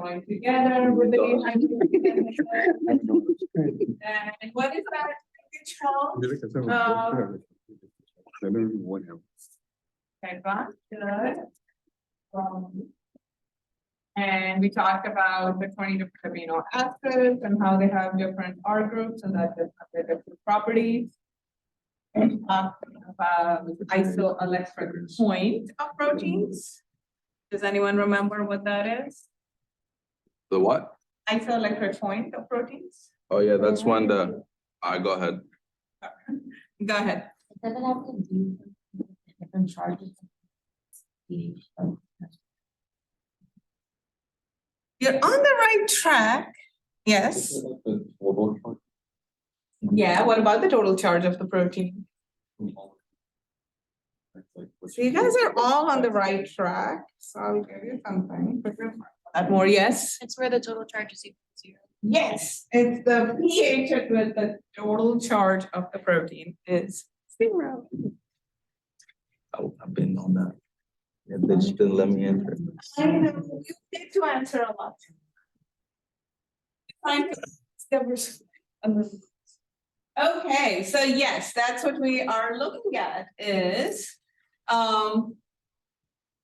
joined together with the hydrogen. And what is that linkage called? Okay, good. And we talked about the 20 different amino acids and how they have different R groups and that they have different properties. And talked about isoelectric point of proteins. Does anyone remember what that is? The what? Isoelectric point of proteins? Oh, yeah, that's when the, go ahead. Go ahead. Does it have to do with different charges? You're on the right track. Yes. Yeah, what about the total charge of the protein? So you guys are all on the right track. So I'll give you something. Add more, yes? It's where the total charge is equal to 0. Yes, it's the pH at with the total charge of the protein is 0. Oh, I've been on that. Yeah, they just didn't let me enter. I know, you need to answer a lot. Okay, so yes, that's what we are looking at is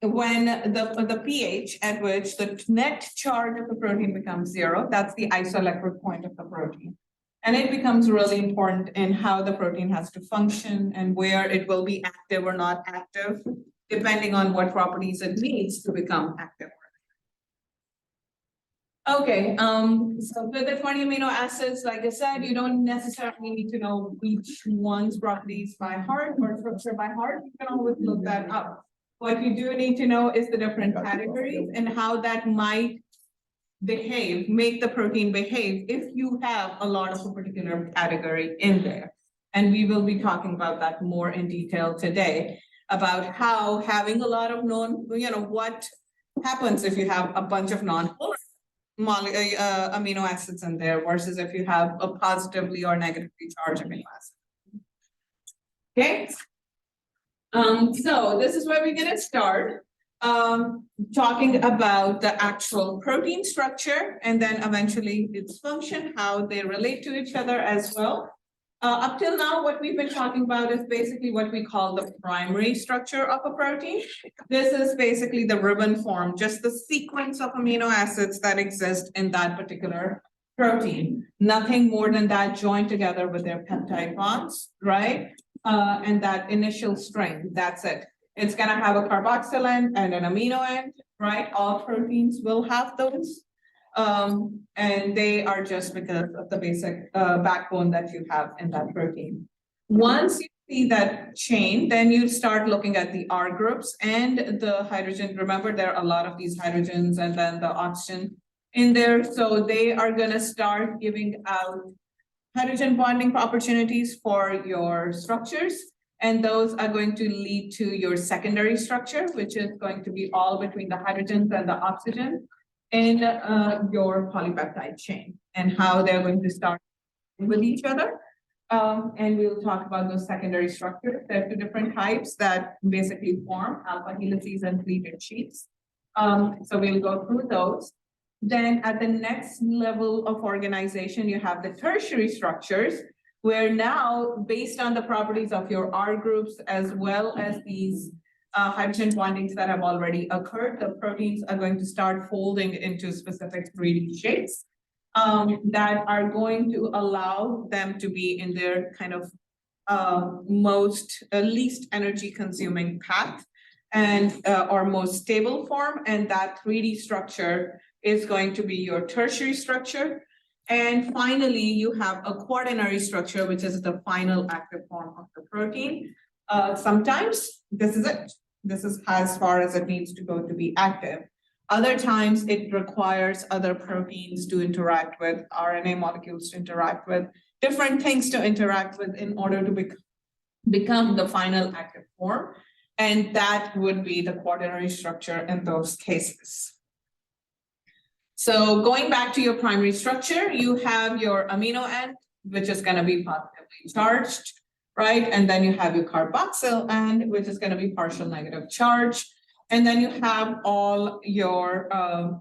when the pH at which the net charge of the protein becomes 0, that's the isoelectric point of the protein. And it becomes really important in how the protein has to function and where it will be active or not active, depending on what properties it needs to become active. Okay, so for the 20 amino acids, like I said, you don't necessarily need to know each one's properties by heart or structure by heart. You can always look that up. What you do need to know is the different categories and how that might behave, make the protein behave if you have a lot of a particular category in there. And we will be talking about that more in detail today, about how having a lot of what happens if you have a bunch of non-polar amino acids in there versus if you have a positively or negatively charged amino acid. Okay. So this is where we're gonna start talking about the actual protein structure and then eventually its function, how they relate to each other as well. Up till now, what we've been talking about is basically what we call the primary structure of a protein. This is basically the ribbon form, just the sequence of amino acids that exist in that particular protein. Nothing more than that joined together with their peptide bonds, right? And that initial string, that's it. It's gonna have a carboxyl end and an amino end, right? All proteins will have those. And they are just because of the basic backbone that you have in that protein. Once you see that chain, then you start looking at the R groups and the hydrogen. Remember, there are a lot of these hydrogens and then the oxygen in there. So they are gonna start giving out hydrogen bonding opportunities for your structures. And those are going to lead to your secondary structure, which is going to be all between the hydrogens and the oxygen in your polypeptide chain and how they're going to start with each other. And we'll talk about those secondary structures. There are 2 different types that basically form alpha helices and pleated sheets. So we'll go through those. Then at the next level of organization, you have the tertiary structures, where now based on the properties of your R groups, as well as these hydrogen bondings that have already occurred, the proteins are going to start folding into specific 3D shapes that are going to allow them to be in their kind of least energy consuming path and or most stable form. And that 3D structure is going to be your tertiary structure. And finally, you have a quaternary structure, which is the final active form of the protein. Sometimes this is it. This is as far as it needs to go to be active. Other times it requires other proteins to interact with, RNA molecules to interact with, different things to interact with in order to become the final active form. And that would be the quaternary structure in those cases. So going back to your primary structure, you have your amino end, which is going to be positively charged, right? And then you have your carboxyl end, which is going to be partial negative charge. And then you have all your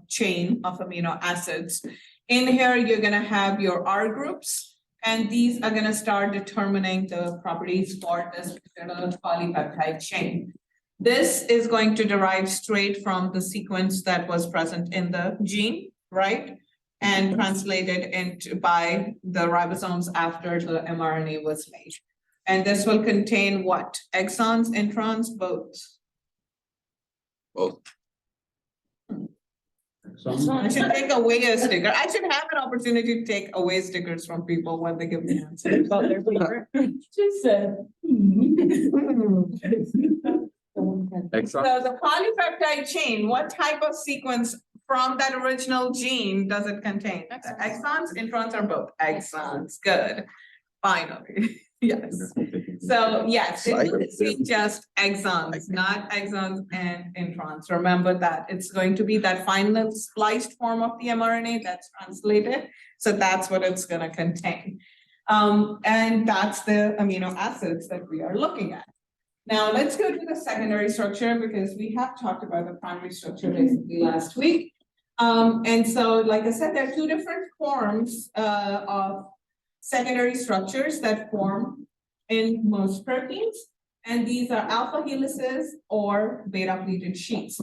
chain of amino acids. In here, you're gonna have your R groups, and these are gonna start determining the properties for this particular polypeptide chain. This is going to derive straight from the sequence that was present in the gene, right? And translated into by the ribosomes after the mRNA was made. And this will contain what? Exons, introns, both. Both. I should take away a sticker. I should have an opportunity to take away stickers from people when they give me answers about their paper. Just said. Exon. So the polypeptide chain, what type of sequence from that original gene does it contain? Exons. Exons, introns, or both? Exons, good. Finally, yes. So yes, it will be just exons, not exons and introns. Remember that it's going to be that final spliced form of the mRNA that's translated. So that's what it's gonna contain. And that's the amino acids that we are looking at. Now, let's go to the secondary structure because we have talked about the primary structure basically last week. And so, like I said, there are two different forms of secondary structures that form in most proteins. And these are alpha helices or beta pleated sheets.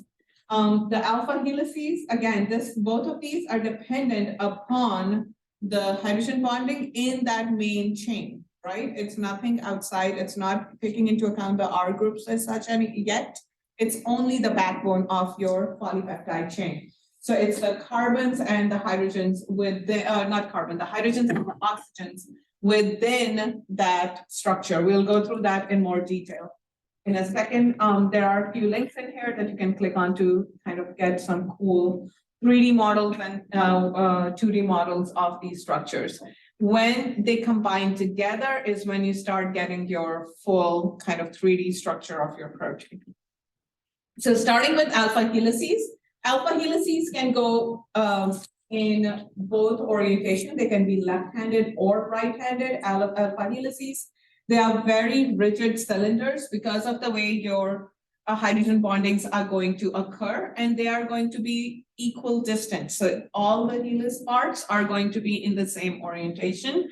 The alpha helices, again, both of these are dependent upon the hydrogen bonding in that main chain. Right? It's nothing outside. It's not taking into account the R groups as such yet. It's only the backbone of your polypeptide chain. So it's the carbons and the hydrogens with the, not carbon, the hydrogens and the oxygens within that structure. We'll go through that in more detail. In a second, there are a few links in here that you can click on to kind of get some cool 3D models and 2D models of these structures. When they combine together is when you start getting your full kind of 3D structure of your protein. So starting with alpha helices can go in both orientation. They can be left-handed or right-handed alpha helices. They are very rigid cylinders because of the way your hydrogen bondings are going to occur, and they are going to be equal distance. So all the helix parts are going to be in the same orientation,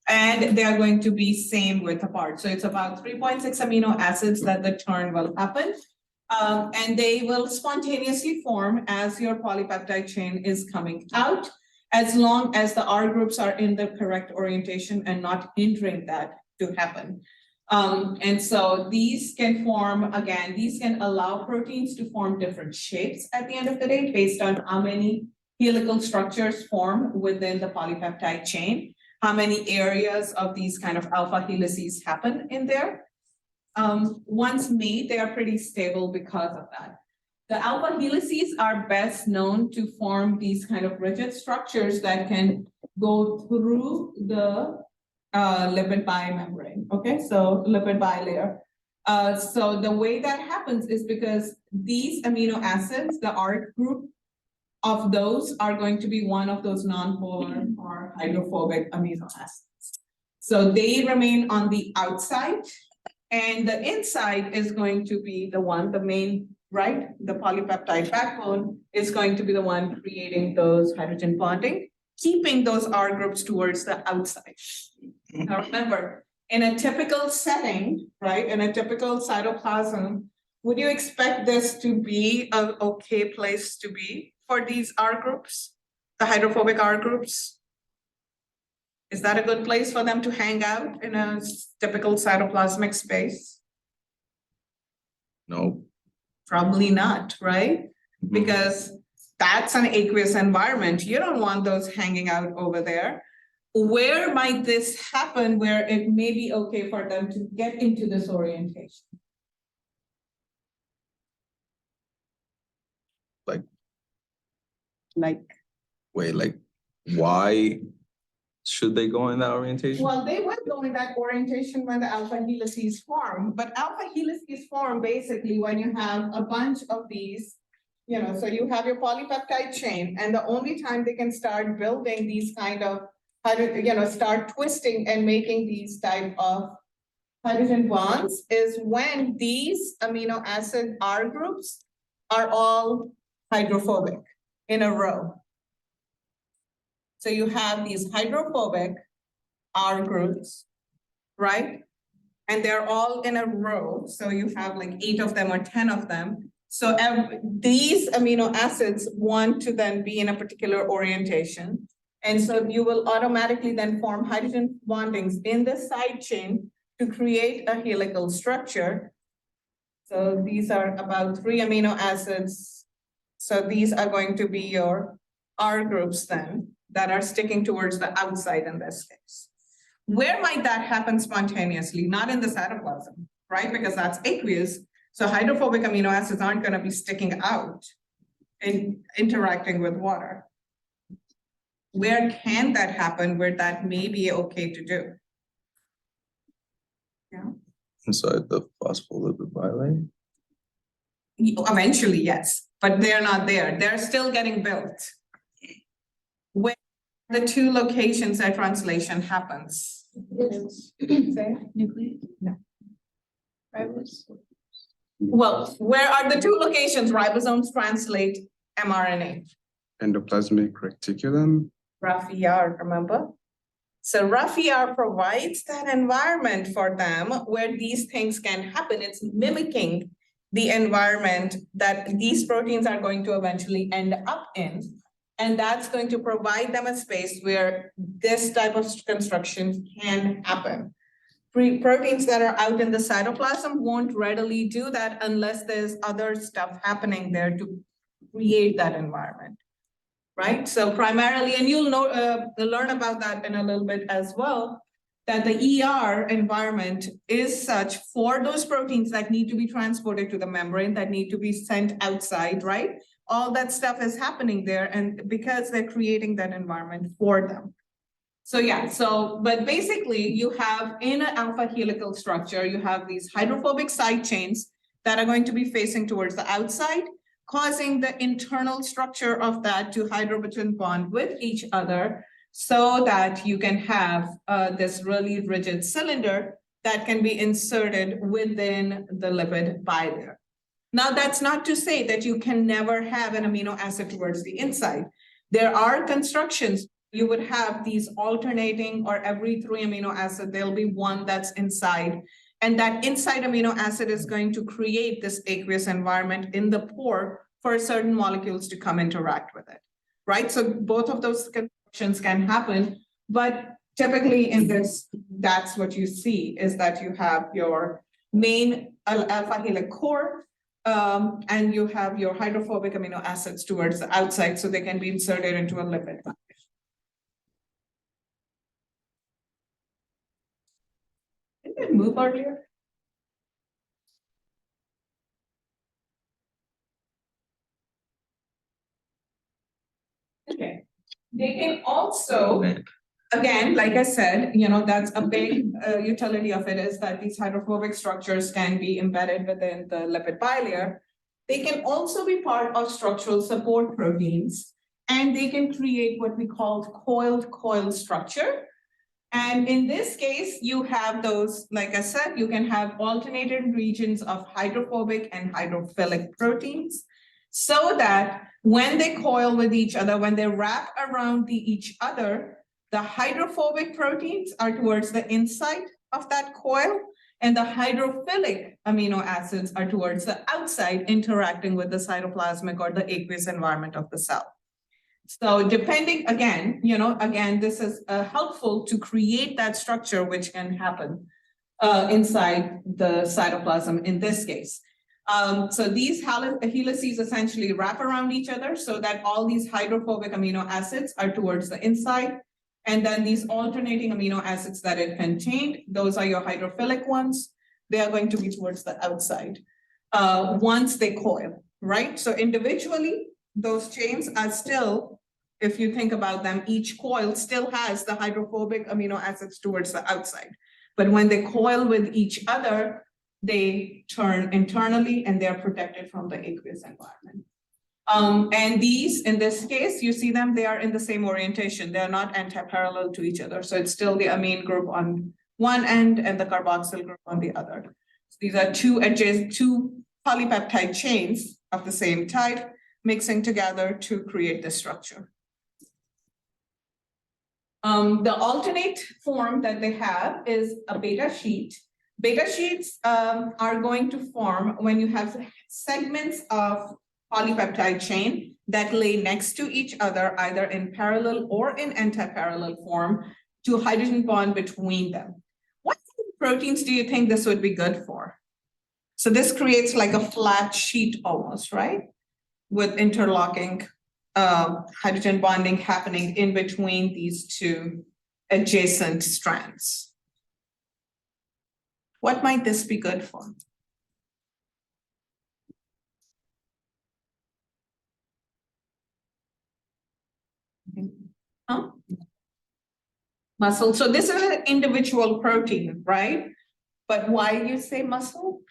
and they are going to be same width apart. So it's about 3.6 amino acids that the turn will happen. And they will spontaneously form as your polypeptide chain is coming out, as long as the R groups are in the correct orientation and not hindering that to happen. And so these can form, again, these can allow proteins to form different shapes at the end of the day based on how many helical structures form within the polypeptide chain, how many areas of these kind of alpha helices happen in there. Once made, they are pretty stable because of that. The alpha helices are best known to form these kind of rigid structures that can go through the lipid biomembrane, okay? So lipid bilayer. So the way that happens is because these amino acids, the R group of those are going to be one of those nonpolar or hydrophobic amino acids. So they remain on the outside, and the inside is going to be the one, the main, right? The polypeptide backbone is going to be the one creating those hydrogen bonding, keeping those R groups towards the outside. Now remember, in a typical setting, right, in a typical cytoplasm, would you expect this to be an okay place to be for these R groups, the hydrophobic R groups? Is that a good place for them to hang out in a typical cytoplasmic space? No. Probably not, right? Because that's an aqueous environment. You don't want those hanging out over there. Where might this happen where it may be okay for them to get into this orientation? Like, Wait, like, why should they go in that orientation? well, they would go in that orientation when the alpha helices form, but alpha helices form basically when you have a bunch of these, you know, so you have your polypeptide chain, and the only time they can start building these kind of, you know, start twisting and making these type of hydrogen bonds is when these amino acid R groups are all hydrophobic in a row. So you have these hydrophobic R groups, right? And they're all in a row, so you have like 8 of them or 10 of them. So these amino acids want to then be in a particular orientation. And so you will automatically then form hydrogen bondings in the side chain to create a helical structure. So these are about 3 amino acids. So these are going to be your R groups then that are sticking towards the outside in this case. Where might that happen spontaneously? Not in the cytoplasm, right? Because that's aqueous. So hydrophobic amino acids aren't going to be sticking out and interacting with water. Where can that happen where that may be okay to do? Yeah. Inside the phospholipid bilayer. Eventually, yes, but they're not there. They're still getting built. Where the 2 locations that translation happens. Say? Nucleus? No. Ribose? Well, where are the 2 locations ribosomes translate mRNA? Endoplasmic reticulum. RAF-ER, remember? So RAF-ER provides that environment for them where these things can happen. It's mimicking the environment that these proteins are going to eventually end up in. And that's going to provide them a space where this type of construction can happen. Proteins that are out in the cytoplasm won't readily do that unless there's other stuff happening there to create that environment. Right? So primarily, and you'll know, learn about that in a little bit as well, that the ER environment is such for those proteins that need to be transported to the membrane, that need to be sent outside, right? All that stuff is happening there, and because they're creating that environment for them. So yeah, but basically you have in an alpha helical structure, you have these hydrophobic side chains that are going to be facing towards the outside, causing the internal structure of that to hydrogen bond with each other so that you can have this really rigid cylinder that can be inserted within the lipid bilayer. Now, that's not to say that you can never have an amino acid towards the inside. There are constructions, you would have these alternating, or every 3 amino acid, there'll be one that's inside. And that inside amino acid is going to create this aqueous environment in the pore for certain molecules to come interact with it, right? So both of those constructions can happen, but typically in this, that's what you see, is that you have your main alpha helic core, and you have your hydrophobic amino acids towards the outside, so they can be inserted into a lipid. Did it move earlier? Okay. They can also, again, like I said, that's a big utility of it, is that these hydrophobic structures can be embedded within the lipid bilayer. They can also be part of structural support proteins, and they can create what we call coiled coil structure. And in this case, you have those, like I said, you can have alternated regions of hydrophobic and hydrophilic proteins, so that when they coil with each other, when they wrap around each other, the hydrophobic proteins are towards the inside of that coil, and the hydrophilic amino acids are towards the outside, interacting with the cytoplasmic or the aqueous environment of the cell. So depending, again, this is helpful to create that structure which can happen inside the cytoplasm in this case. So these helices essentially wrap around each other so that all these hydrophobic amino acids are towards the inside. And then these alternating amino acids that it contained, those are your hydrophilic ones. They are going to be towards the outside once they coil, right? So individually, those chains are still, if you think about them, each coil still has the hydrophobic amino acids towards the outside. But when they coil with each other, they turn internally and they're protected from the aqueous environment. And these, in this case, you see them, they are in the same orientation. They're not anti-parallel to each other. So it's still the amine group on one end and the carboxyl group on the other. So these are two polypeptide chains of the same type mixing together to create the structure. The alternate form that they have is a beta sheet. Beta sheets are going to form when you have segments of polypeptide chain that lay next to each other, either in parallel or in anti-parallel form, to hydrogen bond between them. What proteins do you think this would be good for? So this creates like a flat sheet almost, right? With interlocking hydrogen bonding happening in between these two adjacent strands. What might this be good for? Huh? Muscle. So this is an individual protein, right? But why you say muscle?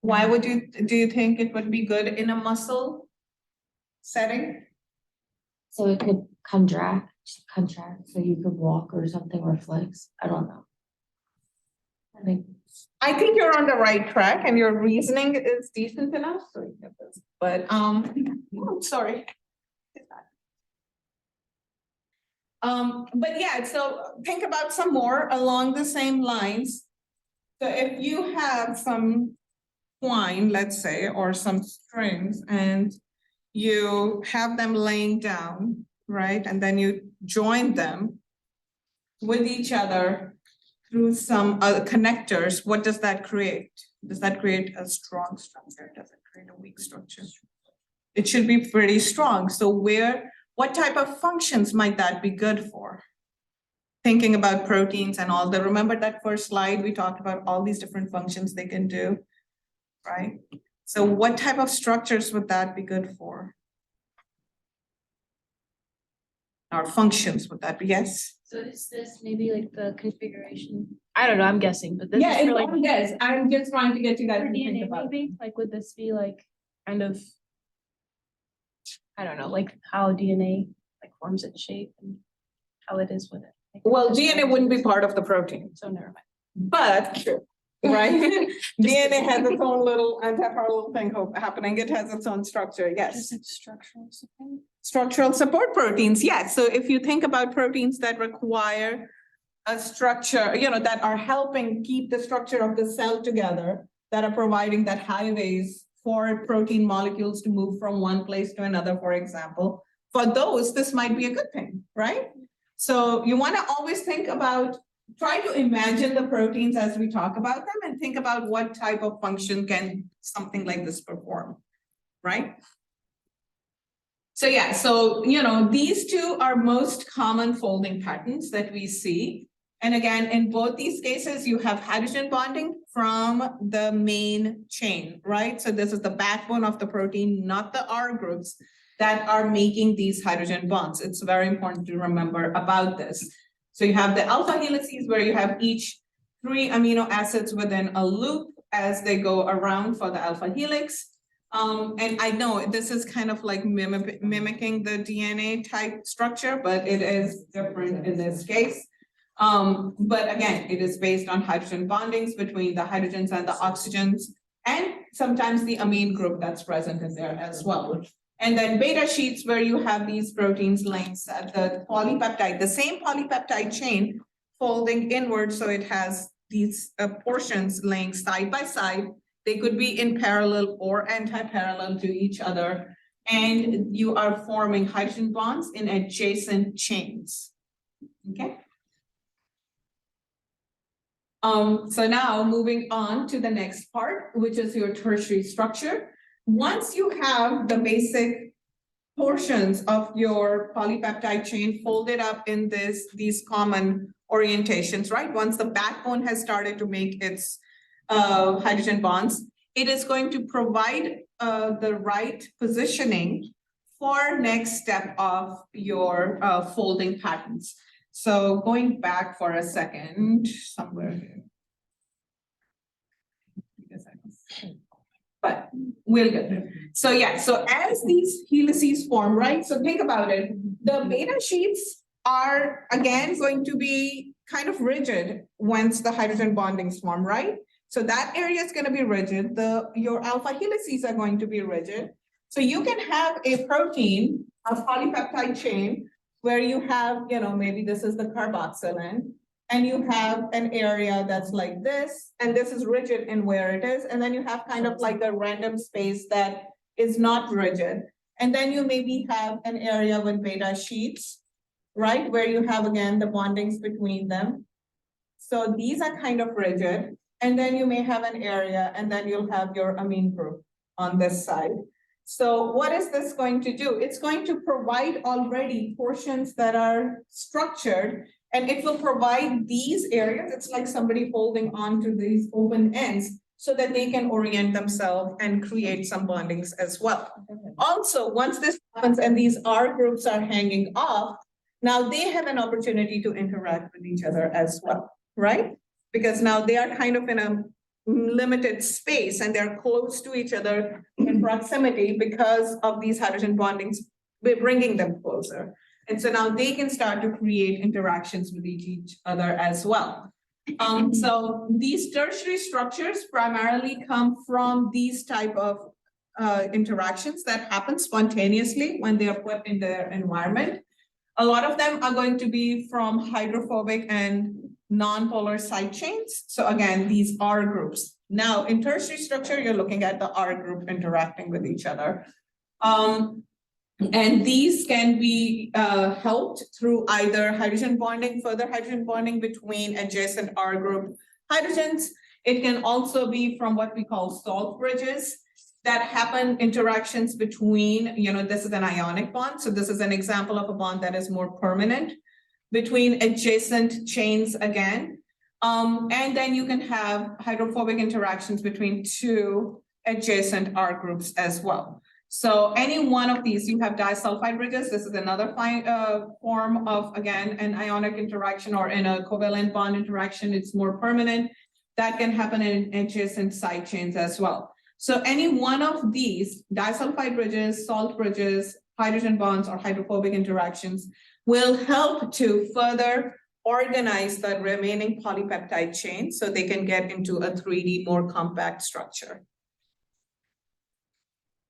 Why would do you think it would be good in a muscle setting? So it could contract, so you could walk or something, or flex. I don't know. I think you're on the right track and your reasoning is decent enough. But sorry. But yeah, so think about some more along the same lines. So if you have some twine, let's say, or some strings, and you have them laying down, right? And then you join them with each other through some connectors, what does that create? Does that create a strong structure? Does it create a weak structure? It should be pretty strong. So what type of functions might that be good for? Thinking about proteins and all the, remember that first slide, we talked about all these different functions they can do, right? So what type of structures would that be good for? Or functions would that be? Yes? So is this maybe like the configuration? I don't know, I'm guessing, but this Yeah, is for like yes, I'm just trying to get you guys for to think DNA about it. maybe? Like, would this be like kind of, I don't know, like how DNA like forms its shape and how it is with it? Like, Well, this DNA forms wouldn't be its- part of the protein, So never mind. but, right? DNA has its own little anti-parallel thing happening. It has its own structure, yes. Just like structural support. Structural support proteins, yes. So if you think about proteins that require a structure, that are helping keep the structure of the cell together, that are providing that highways for protein molecules to move from one place to another, for example, for those, this might be a good thing, right? So you want to always think about, try to imagine the proteins as we talk about them and think about what type of function can something like this perform, right? So yeah, so these two are most common folding patterns that we see. And again, in both these cases, you have hydrogen bonding from the main chain, right? So this is the backbone of the protein, not the R groups that are making these hydrogen bonds. It's very important to remember about this. So you have the alpha helices where you have each 3 amino acids within a loop as they go around for the alpha helix. And I know this is kind of like mimicking the DNA type structure, but it is different in this case. But again, it is based on hydrogen bondings between the hydrogens and the oxygens, and sometimes the amine group that's present in there as well. And then beta sheets where you have these proteins links at the polypeptide, the same polypeptide chain folding inward, so it has these portions laying side by side. They could be in parallel or anti-parallel to each other, and you are forming hydrogen bonds in adjacent chains, okay? So now moving on to the next part, which is your tertiary structure. Once you have the basic portions of your polypeptide chain folded up in these common orientations, right? Once the backbone has started to make its hydrogen bonds, it is going to provide the right positioning for next step of your folding patterns. So going back for a second, somewhere here. But we'll get there. So yeah, so as these helices form, right? So think about it. The beta sheets are again going to be kind of rigid once the hydrogen bondings form, right? So that area is gonna be rigid, your alpha helices are going to be rigid. So you can have a protein, a polypeptide chain, where you have, maybe this is the carboxylin, and you have an area that's like this, and this is rigid in where it is, and then you have kind of like a random space that is not rigid. And then you maybe have an area with beta sheets, right, where you have again the bondings between them. So these are kind of rigid, and then you may have an area, and then you'll have your amine group on this side. So what is this going to do? It's going to provide already portions that are structured, and it will provide these areas. It's like somebody holding on to these open ends so that they can orient themselves and create some bondings as well. Also, once this happens and these R groups are hanging off, now they have an opportunity to interact with each other as well, right? Because now they are kind of in a limited space and they're close to each other in proximity because of these hydrogen bondings, we're bringing them closer. And so now they can start to create interactions with each other as well. So these tertiary structures primarily come from these type of interactions that happen spontaneously when they are put in their environment. A lot of them are going to be from hydrophobic and non-polar side chains. So again, these R groups. Now in tertiary structure, you're looking at the R group interacting with each other. And these can be helped through either hydrogen bonding, further hydrogen bonding between adjacent R group hydrogens. It can also be from what we call salt bridges that happen interactions between, this is an ionic bond. So this is an example of a bond that is more permanent between adjacent chains again. And then you can have hydrophobic interactions between two adjacent R groups as well. So any one of these, you have disulfide bridges. This is another form of, again, an ionic interaction or in a covalent bond interaction. It's more permanent. That can happen in adjacent side chains as well. So any one of these disulfide bridges, salt bridges, hydrogen bonds, or hydrophobic interactions will help to further organize the remaining polypeptide chain so they can get into a 3D more compact structure.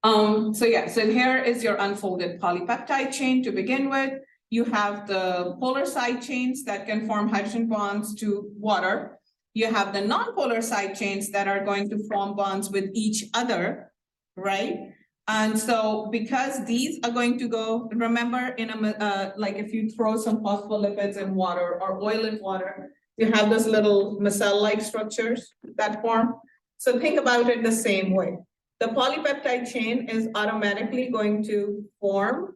So here is your unfolded polypeptide chain to begin with. You have the polar side chains that can form hydrogen bonds to water. You have the non-polar side chains that are going to form bonds with each other, right? And so because these are going to go, remember in a, like if you throw some phospholipids in water or oil in water, you have those little micelle-like structures that form. So think about it the same way. The polypeptide chain is automatically going to form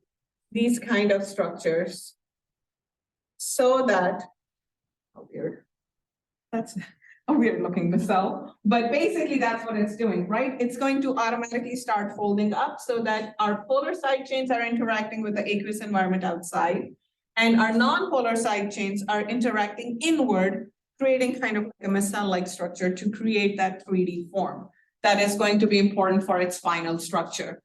these kind of structures so that, that's a weird looking micelle, but basically that's what it's doing, right? It's going to automatically start folding up so that our polar side chains are interacting with the aqueous environment outside, and our non-polar side chains are interacting inward, creating kind of like a micelle-like structure to create that 3D form. That is going to be important for its final structure,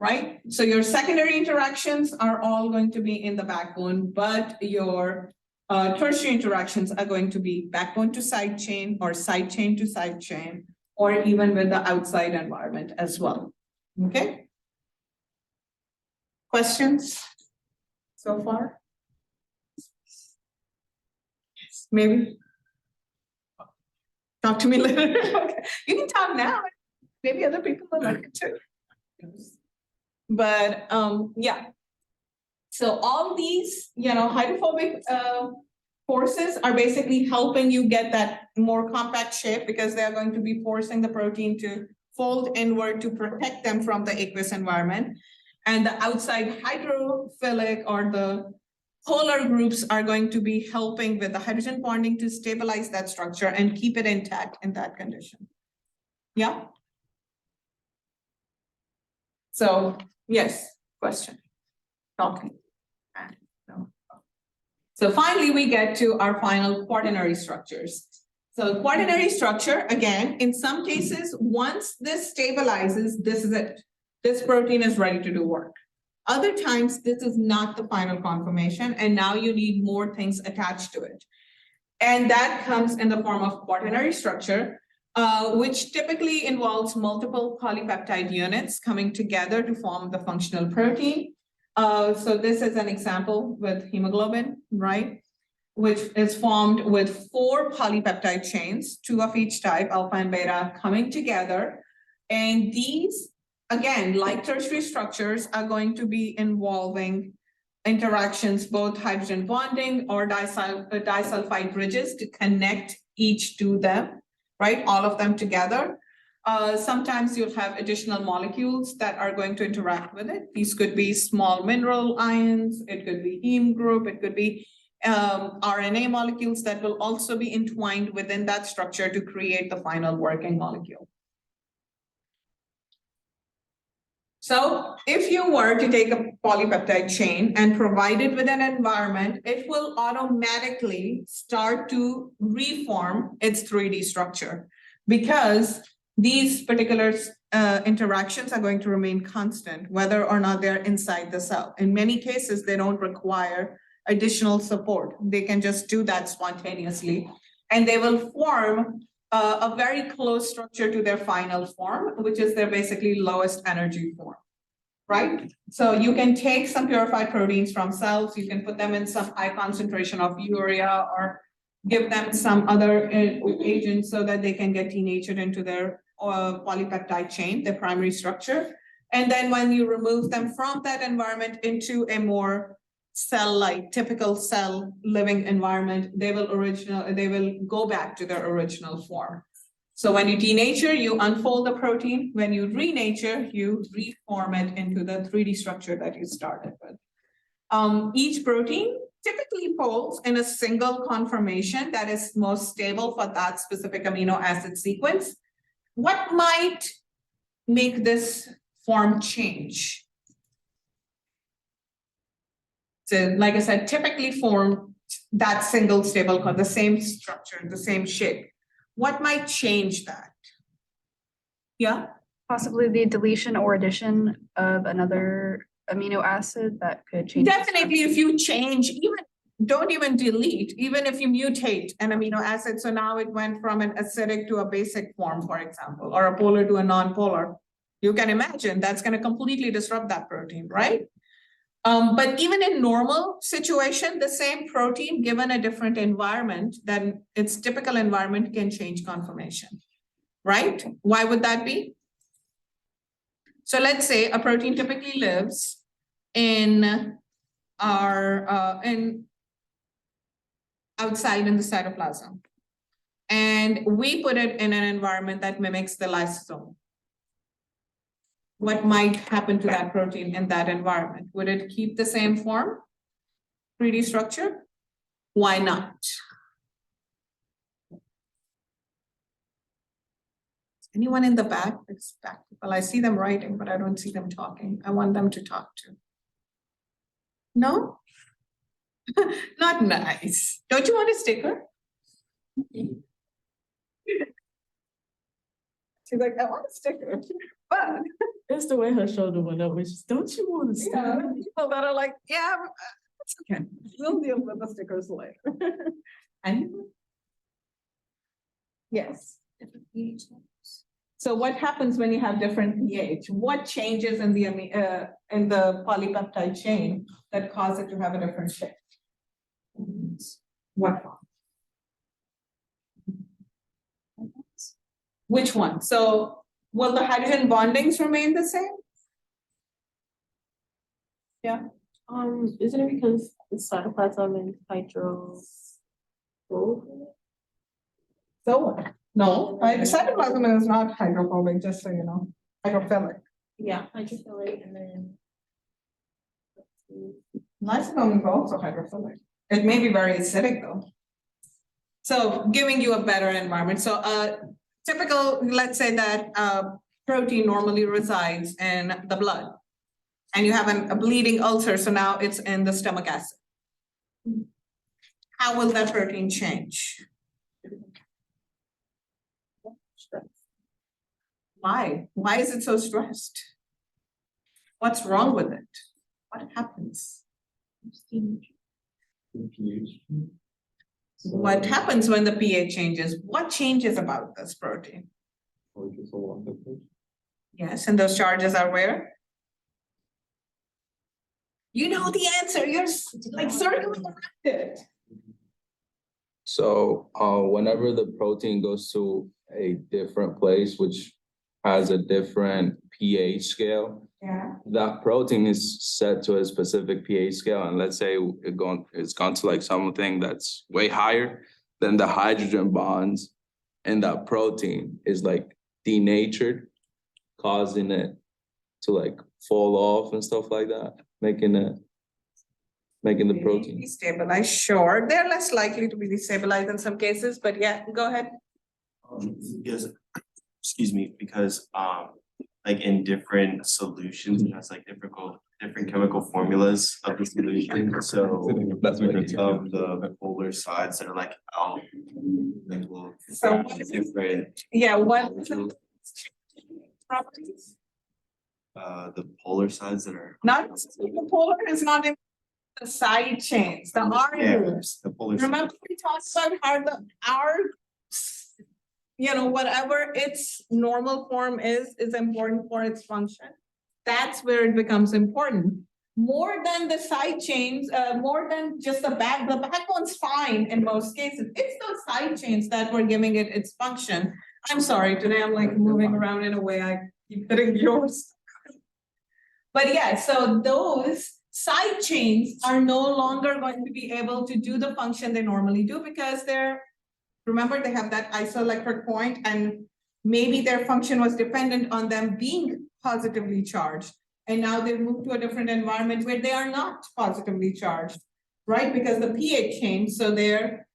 right? So your secondary interactions are all going to be in the backbone, but your tertiary interactions are going to be backbone to side chain or side chain to side chain, or even with the outside environment as well, okay? Questions so far? Maybe? Talk to me later. Okay. You can talk now. Maybe other people would like it too. But yeah. So all these, hydrophobic forces are basically helping you get that more compact shape because they're going to be forcing the protein to fold inward to protect them from the aqueous environment. And the outside hydrophilic or the polar groups are going to be helping with the hydrogen bonding to stabilize that structure and keep it intact in that condition. Yeah? So, yes, question. Talking. No. So finally, we get to our final quaternary structures. So quaternary structure, again, in some cases, once this stabilizes, this is it. This protein is ready to do work. Other times, this is not the final conformation, and now you need more things attached to it. And that comes in the form of quaternary structure, which typically involves multiple polypeptide units coming together to form the functional protein. So this is an example with hemoglobin, right? Which is formed with 4 polypeptide chains, 2 of each type, alpha and beta, coming together. And these, again, like tertiary structures, are going to be involving interactions, both hydrogen bonding or disulfide bridges to connect each to them, right? All of them together. Sometimes you'll have additional molecules that are going to interact with it. These could be small mineral ions, it could be heme group, it could be RNA molecules that will also be entwined within that structure to create the final working molecule. So if you were to take a polypeptide chain and provide it with an environment, it will automatically start to reform its 3D structure because these particular interactions are going to remain constant, whether or not they're inside the cell. In many cases, they don't require additional support. They can just do that spontaneously, and they will form a very close structure to their final form, which is their basically lowest energy form, right? So you can take some purified proteins from cells, you can put them in some high concentration of urea or give them some other agent so that they can get denatured into their polypeptide chain, the primary structure. And then when you remove them from that environment into a more cell-like, typical cell living environment, they will go back to their original form. So when you denature, you unfold the protein. When you renature, you reform it into the 3D structure that you started with. Each protein typically folds in a single conformation that is most stable for that specific amino acid sequence. What might make this form change? So like I said, typically form that single stable, the same structure, the same shape. What might change that? Yeah? Possibly the deletion or addition of another amino acid that could change. the Definitely, if you change, don't even delete, even if you mutate an amino acid. So now it went from an acidic to a basic form, for example, or a polar to a non-polar. You can imagine that's going to completely disrupt that protein, right? But even in normal situation, the same protein given a different environment than its typical environment can change conformation, right? Why would that be? So let's say a protein typically lives in our outside in the cytoplasm, and we put it in an environment that mimics the lysosome. What might happen to that protein in that environment? Would it keep the same form, 3D structure? Why not? Anyone in the back? It's back. Well, I see them writing, but I don't see them talking. I want them to talk too. No? Not nice. Don't you want a sticker? She's like, I want a sticker, but That's the way her shoulder went up, which is, don't you want to yeah, stop? people that are like, yeah, it's okay. We'll deal with the stickers later. And yes. So what happens when you have different pH? What changes in the polypeptide chain that cause it to have a different shape? What one? Which one? So will the hydrogen bondings remain the same? Isn't it because the cytoplasm and hydro? So what? No, cytoplasm is not hydrophobic, just so you know, hydrophilic. Yeah, hydrophilic and then. Lysosome is also hydrophilic. It may be very acidic though. So giving you a better environment. So typical, let's say that protein normally resides in the blood. And you have a bleeding ulcer, so now it's in the stomach acid. How will that protein change? Why? Why is it so stressed? What's wrong with it? What happens? what happens when the pH changes? What changes about this protein? Yes, and those charges are where? You know the answer, you're like circling around it. So, whenever the protein goes to a different place, which has a different pH scale, Yeah. that protein is set to a specific pH scale, and let's say it's gone to like something that's way higher, then the hydrogen bonds in that protein is like denatured, causing it to like fall off and stuff like that, making the protein. Destabilized, sure, they're less likely to be destabilized in some cases, but yeah, go ahead. Yes, excuse me, because like in different solutions, it has like different chemical formulas of the solution, so. That's what it is. Of the polar sides that are like out, like will. So- Different, Yeah, what properties? the polar sides that are. Not, the polar is not in the side chains, the R Yeah, groups. the polar. Remember we talked about how the R, you know, whatever its normal form is important for its function. That's where it becomes important. More than the side chains, more than just the backbone's fine in most cases. It's those side chains that were giving it its function. I'm sorry, today I'm like moving around in a way I keep hitting yours. But yeah, so those side chains are no longer going to be able to do the function they normally do because remember, they have that isoelectric point and maybe their function was dependent on them being positively charged. And now they've moved to a different environment where they are not positively charged, right? Because the pH changed, so their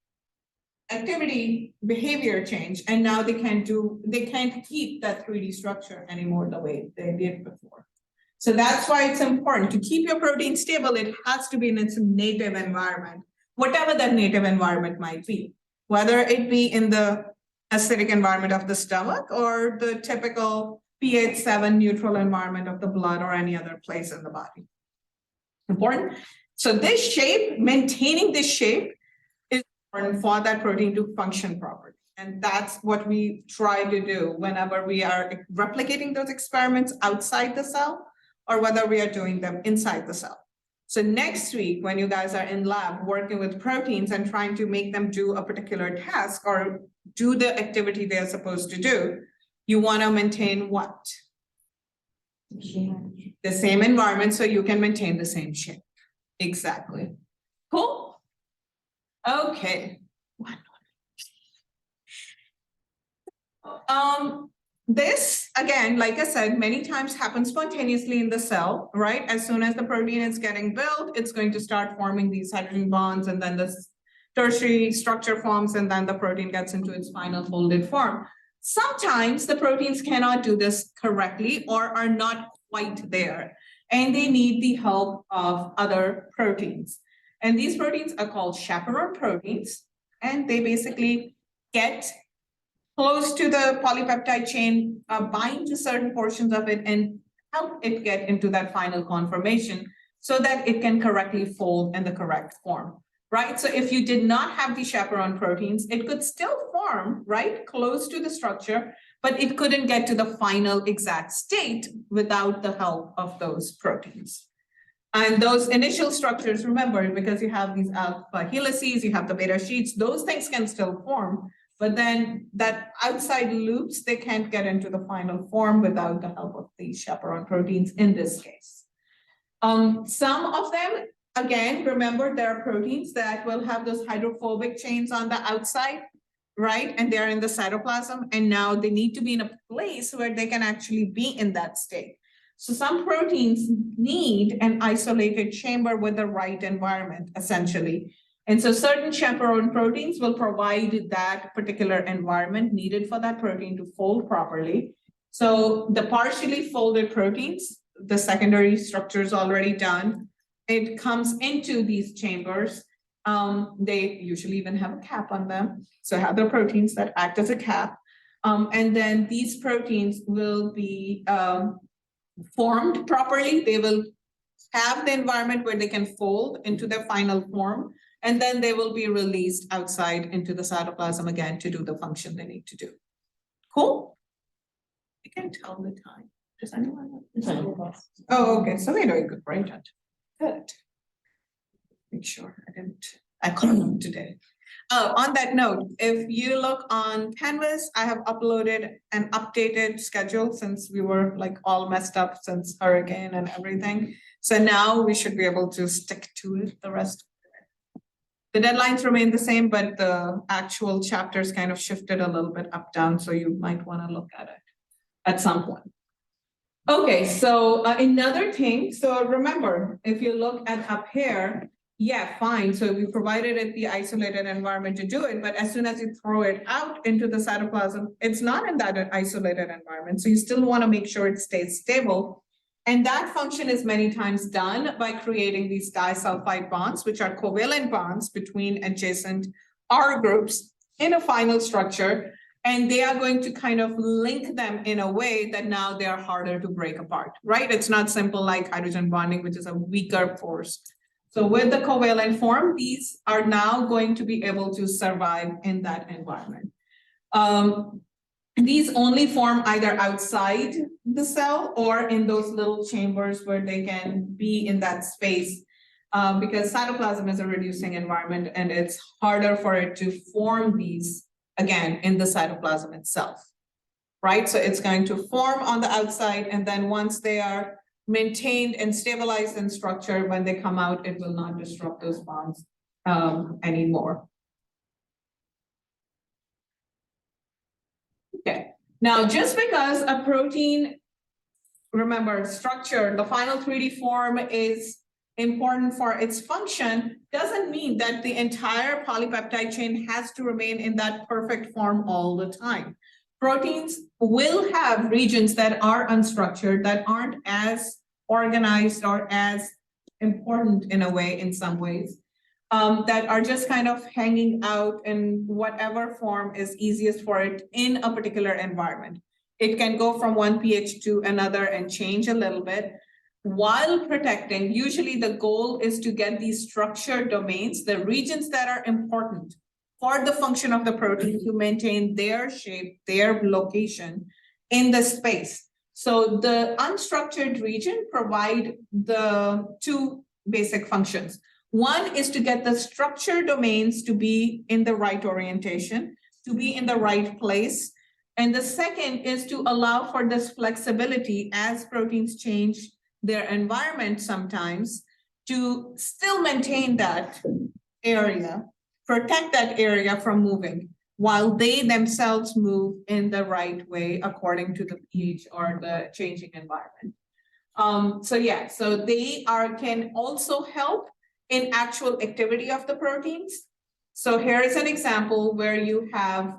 activity behavior changed, and now they can't keep that 3D structure anymore the way they did before. So that's why it's important to keep your protein stable. It has to be in its native environment, whatever that native environment might be, whether it be in the acidic environment of the stomach or the typical pH 7 neutral environment of the blood or any other place in the body. Important. So this shape, maintaining this shape is important for that protein to function properly. And that's what we try to do whenever we are replicating those experiments outside the cell or whether we are doing them inside the cell. So next week, when you guys are in lab working with proteins and trying to make them do a particular task or do the activity they are supposed to do, you want to maintain what? The same environment so you can maintain the same shape. Exactly. Cool? Okay. This, again, like I said, many times happens spontaneously in the cell, right? As soon as the protein is getting built, it's going to start forming these hydrogen bonds, and then this tertiary structure forms, and then the protein gets into its final folded form. Sometimes the proteins cannot do this correctly or are not quite there, and they need the help of other proteins. And these proteins are called chaperone proteins, and they basically get close to the polypeptide chain, bind to certain portions of it and help it get into that final conformation so that it can correctly fold in the correct form, right? So if you did not have the chaperone proteins, it could still form, right, close to the structure, but it couldn't get to the final exact state without the help of those proteins. And those initial structures, remember, because you have these alpha helices, you have the beta sheets, those things can still form. But then that outside loops, they can't get into the final form without the help of these chaperone proteins in this case. Some of them, again, remember there are proteins that will have those hydrophobic chains on the outside, right? And they're in the cytoplasm, and now they need to be in a place where they can actually be in that state. So some proteins need an isolated chamber with the right environment, essentially. And so certain chaperone proteins will provide that particular environment needed for that protein to fold properly. So the partially folded proteins, the secondary structure is already done. It comes into these chambers. They usually even have a cap on them. So have the proteins that act as a cap. And then these proteins will be formed properly. They will have the environment where they can fold into their final form. And then they will be released outside into the cytoplasm again to do the function they need to do. Cool? I can tell the time. Does anyone know? Oh, okay, so we're doing good, right? Good. Make sure I couldn't today. On that note, if you look on Canvas, I have uploaded an updated schedule since we were like all messed up since hurricane and everything. So now we should be able to stick to it the rest. The deadlines remain the same, but the actual chapters kind of shifted a little bit up, down, so you might want to look at it at some point. Okay, so another thing, so remember, if you look at up here, yeah, fine, so we provided it the isolated environment to do it, but as soon as you throw it out into the cytoplasm, it's not in that isolated environment, so you still want to make sure it stays stable. And that function is many times done by creating these disulfide bonds, which are covalent bonds between adjacent R groups in a final structure. And they are going to kind of link them in a way that now they are harder to break apart, right? It's not simple like hydrogen bonding, which is a weaker force. So with the covalent form, these are now going to be able to survive in that environment. These only form either outside the cell or in those little chambers where they can be in that space, because cytoplasm is a reducing environment and it's harder for it to form these again in the cytoplasm itself, right? So it's going to form on the outside, and then once they are maintained and stabilized in structure, when they come out, it will not disrupt those bonds anymore. Okay, now just because a protein, remember structure, the final 3D form is important for its function, doesn't mean that the entire polypeptide chain has to remain in that perfect form all the time. Proteins will have regions that are unstructured, that aren't as organized or as important in a way, in some ways, that are just kind of hanging out in whatever form is easiest for it in a particular environment. It can go from one pH to another and change a little bit while protecting. Usually the goal is to get these structured domains, the regions that are important for the function of the protein to maintain their shape, their location in the space. So the unstructured region provide the two basic functions. One is to get the structure domains to be in the right orientation, to be in the right place. And the second is to allow for this flexibility as proteins change their environment sometimes, to still maintain that area, protect that area from moving while they themselves move in the right way according to the pH or the changing environment. So they can also help in actual activity of the proteins. So here is an example where you have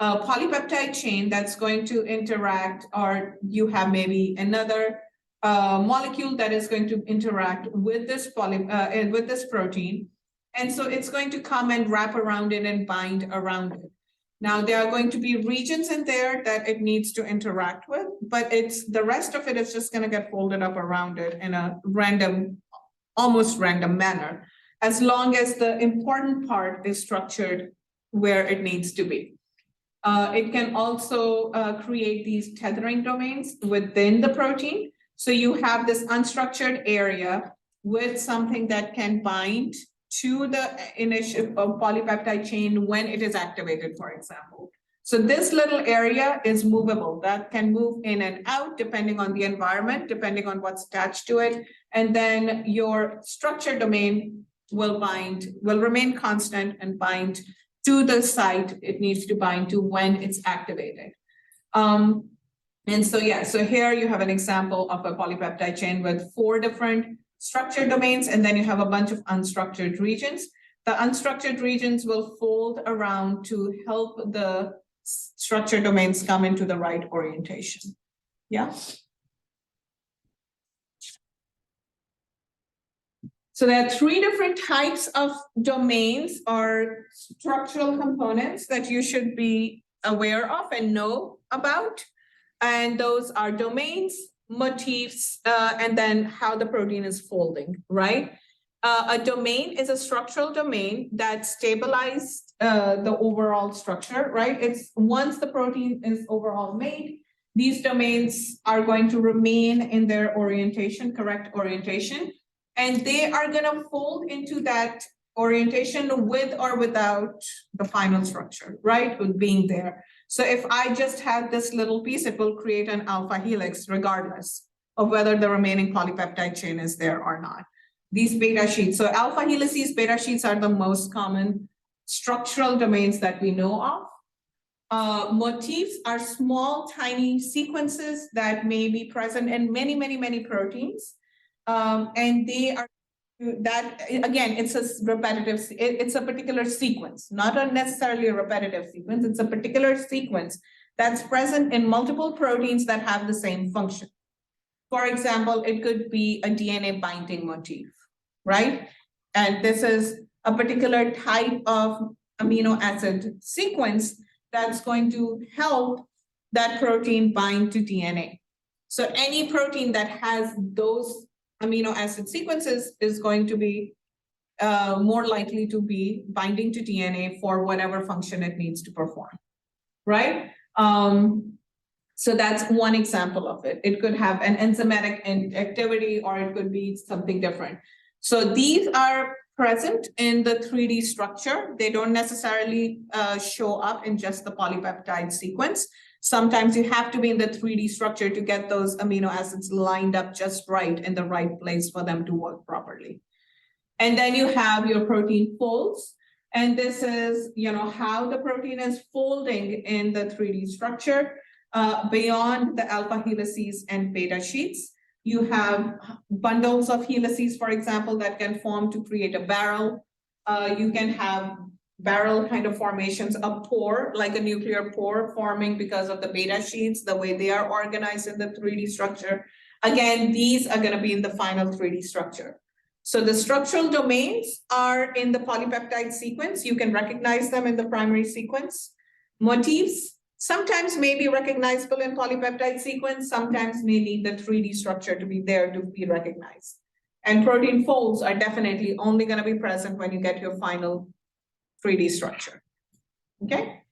a polypeptide chain that's going to interact, or you have maybe another molecule that is going to interact with this protein. And so it's going to come and wrap around it and bind around it. Now there are going to be regions in there that it needs to interact with, but the rest of it is just going to get folded up around it in a random, almost random manner, as long as the important part is structured where it needs to be. It can also create these tethering domains within the protein. So you have this unstructured area with something that can bind to the initial polypeptide chain when it is activated, for example. So this little area is movable. That can move in and out depending on the environment, depending on what's attached to it. And then your structure domain will remain constant and bind to the site it needs to bind to when it's activated. And so here you have an example of a polypeptide chain with 4 different structured domains, and then you have a bunch of unstructured regions. The unstructured regions will fold around to help the structured domains come into the right orientation. Yeah. So there are 3 different types of domains or structural components that you should be aware of and know about. And those are domains, motifs, and then how the protein is folding, right? A domain is a structural domain that stabilized the overall structure, right? It's once the protein is overall made, these domains are going to remain in their orientation, correct orientation, and they are gonna fold into that orientation with or without the final structure, right? With being there. So if I just have this little piece, it will create an alpha helix regardless of whether the remaining polypeptide chain is there or not. These beta sheets, so alpha helices, beta sheets are the most common structural domains that we know of. Motifs are small, tiny sequences that may be present in many proteins. And they are that, again, it's a repetitive, it's a particular sequence, not necessarily a repetitive sequence. It's a particular sequence that's present in multiple proteins that have the same function. For example, it could be a DNA binding motif, right? And this is a particular type of amino acid sequence that's going to help that protein bind to DNA. So any protein that has those amino acid sequences is going to be more likely to be binding to DNA for whatever function it needs to perform, right? So that's one example of it. It could have an enzymatic activity or it could be something different. So these are present in the 3D structure. They don't necessarily show up in just the polypeptide sequence. Sometimes you have to be in the 3D structure to get those amino acids lined up just right in the right place for them to work properly. And then you have your protein folds. And this is, how the protein is folding in the 3D structure. Beyond the alpha helices and beta sheets, you have bundles of helices, for example, that can form to create a barrel. You can have barrel kind of formations, a pore, like a nuclear pore forming because of the beta sheets, the way they are organized in the 3D structure. Again, these are going to be in the final 3D structure. So the structural domains are in the polypeptide sequence. You can recognize them in the primary sequence. Motifs sometimes may be recognizable in polypeptide sequence, sometimes may need the 3D structure to be there to be recognized. And protein folds are definitely only going to be present when you get your final 3D structure, okay?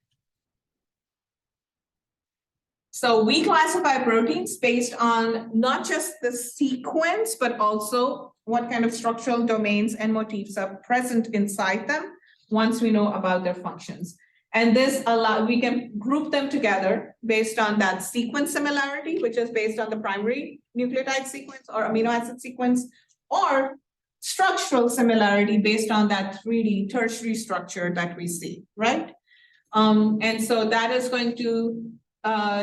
So we classify proteins based on not just the sequence, but also what kind of structural domains and motifs are present inside them once we know about their functions. And this we can group them together based on that sequence similarity, which is based on the primary nucleotide sequence or amino acid sequence, or structural similarity based on that 3D tertiary structure that we see, right? And so that is going to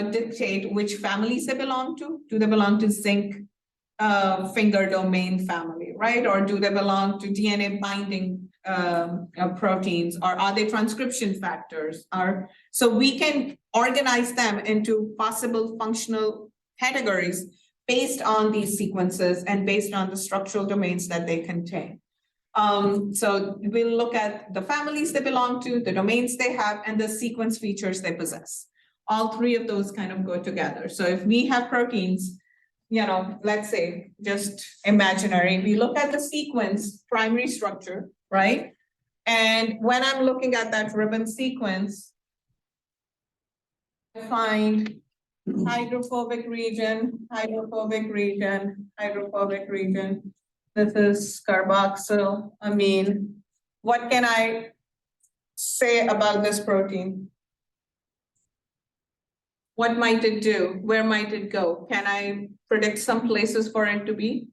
dictate which families they belong to. Do they belong to zinc finger domain family, right? Or do they belong to DNA binding proteins, or are they transcription factors? So we can organize them into possible functional categories based on these sequences and based on the structural domains that they contain. So we'll look at the families they belong to, the domains they have, and the sequence features they possess. All three of those kind of go together. So if we have proteins, let's say just imaginary, we look at the sequence primary structure, right? And when I'm looking at that ribbon sequence, I find hydrophobic region, hydrophobic region, hydrophobic region. This is carboxyl amine. What can I say about this protein? What might it do? Where might it go? Can I predict some places for it to be?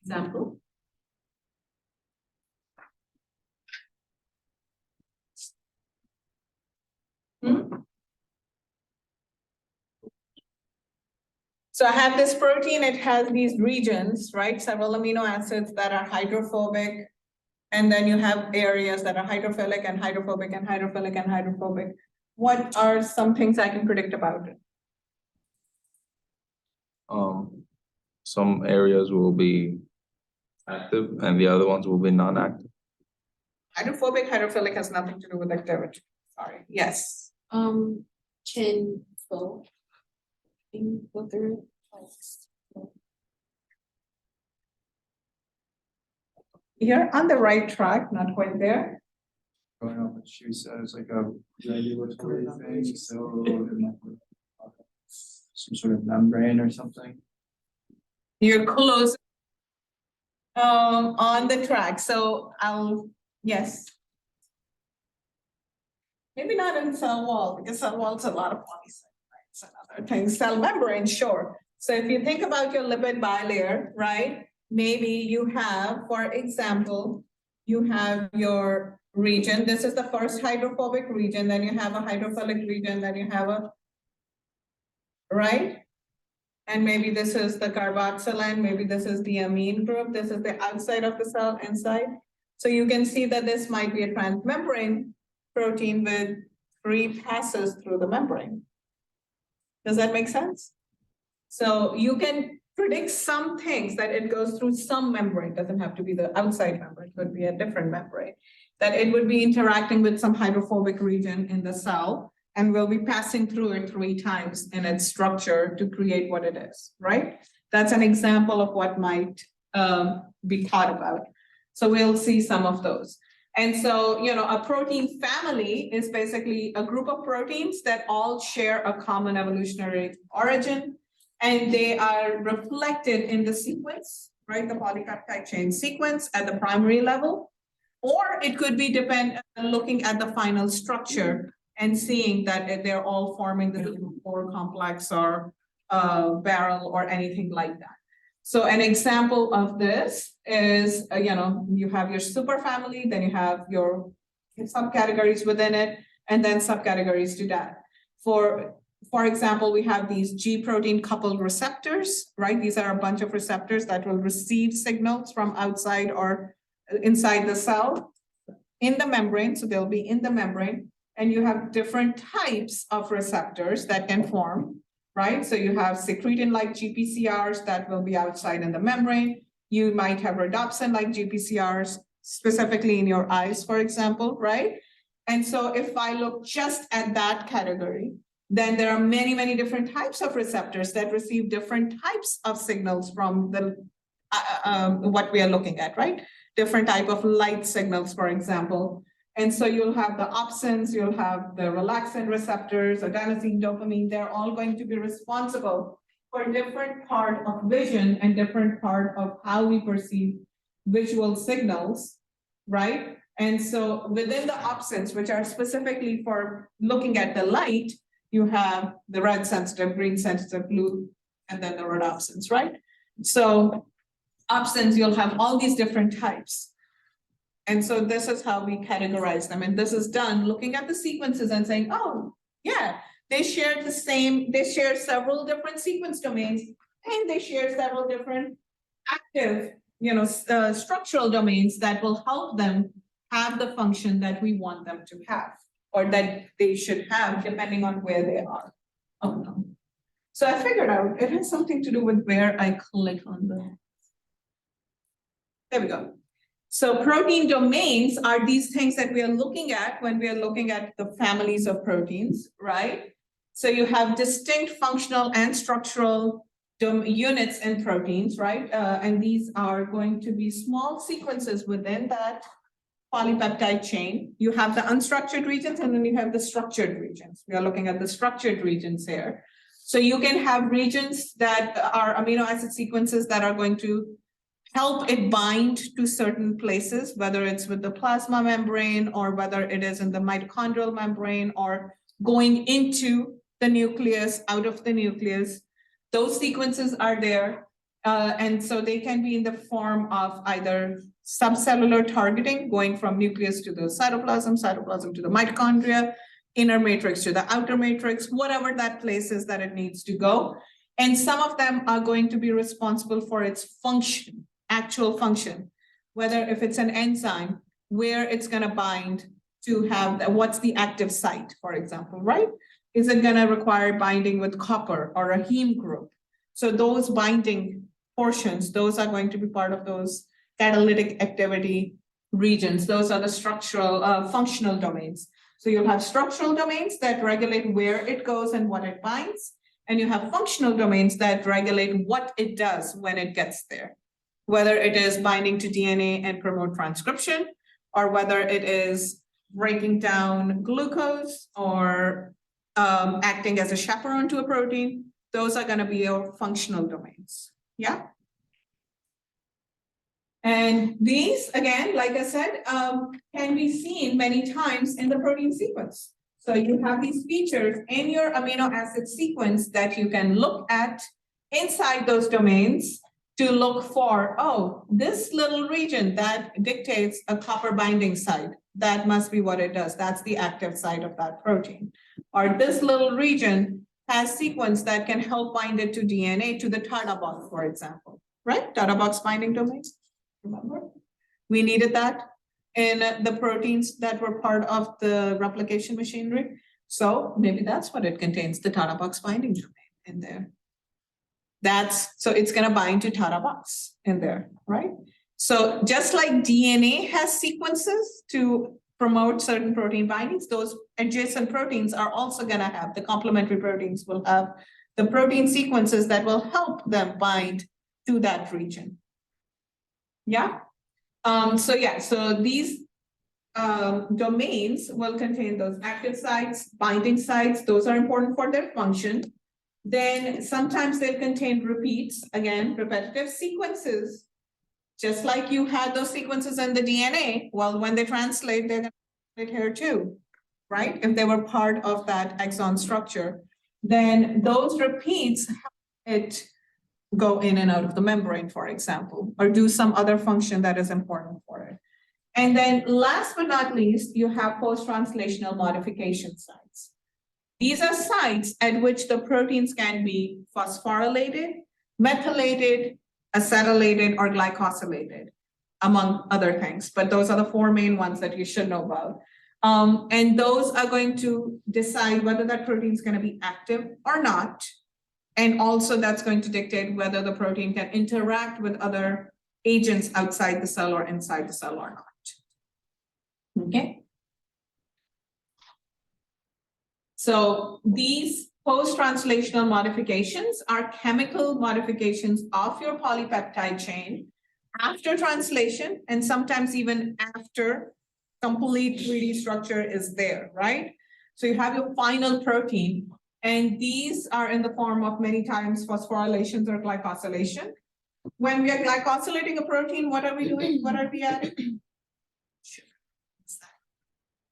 Example. So I have this protein, it has these regions, right? Several amino acids that are hydrophobic. And then you have areas that are hydrophilic and hydrophobic and hydrophilic and hydrophobic. What are some things I can predict about it? Some areas will be active and the other ones will be non-active. Hydrophobic, hydrophilic has nothing to do with activity. Sorry, yes. Can flow. Go through. You're on the right track, not quite there. Going off what she says, like a regulatory thing, so it might be some sort of membrane or something. You're close. On the track, so yes. Maybe not in cell wall, because cell wall's a lot of polysaccharides and other things, cell membrane, sure. So if you think about your lipid bilayer, right? Maybe you have, for example, you have your region, this is the first hydrophobic region, then you have a hydrophilic region, then you have a, right? And maybe this is the carboxyl, maybe this is the amine group, this is the outside of the cell, inside. So you can see that this might be a transmembrane protein with 3 passes through the membrane. Does that make sense? So you can predict some things that it goes through some membrane, doesn't have to be the outside membrane, it could be a different membrane, that it would be interacting with some hydrophobic region in the cell, and will be passing through it 3 times in its structure to create what it is, right? That's an example of what might be thought about. So we'll see some of those. And so, you know, a protein family is basically a group of proteins that all share a common evolutionary origin, and they are reflected in the sequence, right? The polypeptide chain sequence at the primary level, or it could be looking at the final structure and seeing that they're all forming the core complex or barrel or anything like that. So an example of this is, you know, you have your superfamily, then you have your subcategories within it, and then subcategories to that. For example, we have these G protein coupled receptors, right? These are a bunch of receptors that will receive signals from outside or inside the cell in the membrane. So they'll be in the membrane, and you have different types of receptors that can form, right? So you have secretin-like GPCRs that will be outside in the membrane. You might have rhodopsin-like GPCRs, specifically in your eyes, for example, right? And so if I look just at that category, then there are many, many different types of receptors that receive different types of signals from the what we are looking at, right? Different type of light signals, for example. And so you'll have the opsins, you'll have the relaxin receptors, adenosine, dopamine, they're all going to be responsible for a different part of vision and different part of how we perceive visual signals, right? And so within the opsins, which are specifically for looking at the light, you have the red sensitive, green sensitive, blue, and then the rhodopsins, right? So opsins, you'll have all these different types. And so this is how we categorize them. And this is done looking at the sequences and saying, oh, yeah, they share the same, they share several different sequence domains, and they share several different active, you know, structural domains that will help them have the function that we want them to have, or that they should have, depending on where they are. Oh, no. So I figured out it has something to do with where I click on the. There we go. So protein domains are these things that we are looking at when we are looking at the families of proteins, right? So you have distinct functional and structural units in proteins, right? And these are going to be small sequences within that polypeptide chain. You have the unstructured regions, and then you have the structured regions. We are looking at the structured regions here. So you can have regions that are amino acid sequences that are going to help it bind to certain places, whether it's with the plasma membrane or whether it is in the mitochondrial membrane or going into the nucleus, out of the nucleus. Those sequences are there. And so they can be in the form of either subcellular targeting, going from nucleus to the cytoplasm, cytoplasm to the mitochondria, inner matrix to the outer matrix, whatever that place is that it needs to go. And some of them are going to be responsible for its function, actual function, whether if it's an enzyme, where it's going to bind to have, what's the active site, for example, right? Is it going to require binding with copper or a heme group? So those binding portions, those are going to be part of those catalytic activity regions. Those are the structural, functional domains. So you'll have structural domains that regulate where it goes and what it binds. And you have functional domains that regulate what it does when it gets there. whether it is binding to DNA and promote transcription, or whether it is breaking down glucose or acting as a chaperone to a protein. Those are gonna be your functional domains, yeah? And these, again, like I said, can be seen many times in the protein sequence. So you have these features in your amino acid sequence that you can look at inside those domains to look for, oh, this little region that dictates a copper binding site. That must be what it does. That's the active site of that protein. Or this little region has sequence that can help bind it to DNA, to the Tata box, for example, right? Tata box binding domains, remember? We needed that in the proteins that were part of the replication machinery. So maybe that's what it contains, the Tata box binding domain in there. So it's gonna bind to Tata box in there, right? So just like DNA has sequences to promote certain protein bindings, those adjacent proteins are also gonna have, the complementary proteins will have the protein sequences that will help them bind to that region. Yeah? So these domains will contain those active sites, binding sites, those are important for their function. Then sometimes they'll contain repeats, again, repetitive sequences. Just like you had those sequences in the DNA, well, when they translate, they're gonna translate here too, right? If they were part of that exon structure, then those repeats help it go in and out of the membrane, for example, or do some other function that is important for it. And then last but not least, you have post-translational modification sites. These are sites at which the proteins can be phosphorylated, methylated, acetylated, or glycosylated, among other things. But those are the four main ones that you should know about. And those are going to decide whether that protein is going to be active or not. And also that's going to dictate whether the protein can interact with other agents outside the cell or inside the cell or not. Okay. So these post-translational modifications are chemical modifications of your polypeptide chain after translation, and sometimes even after complete 3D structure is there, right? So you have your final protein, and these are in the form of many times phosphorylations or glycosylation. When we are glycosylating a protein, what are we doing? What are we adding?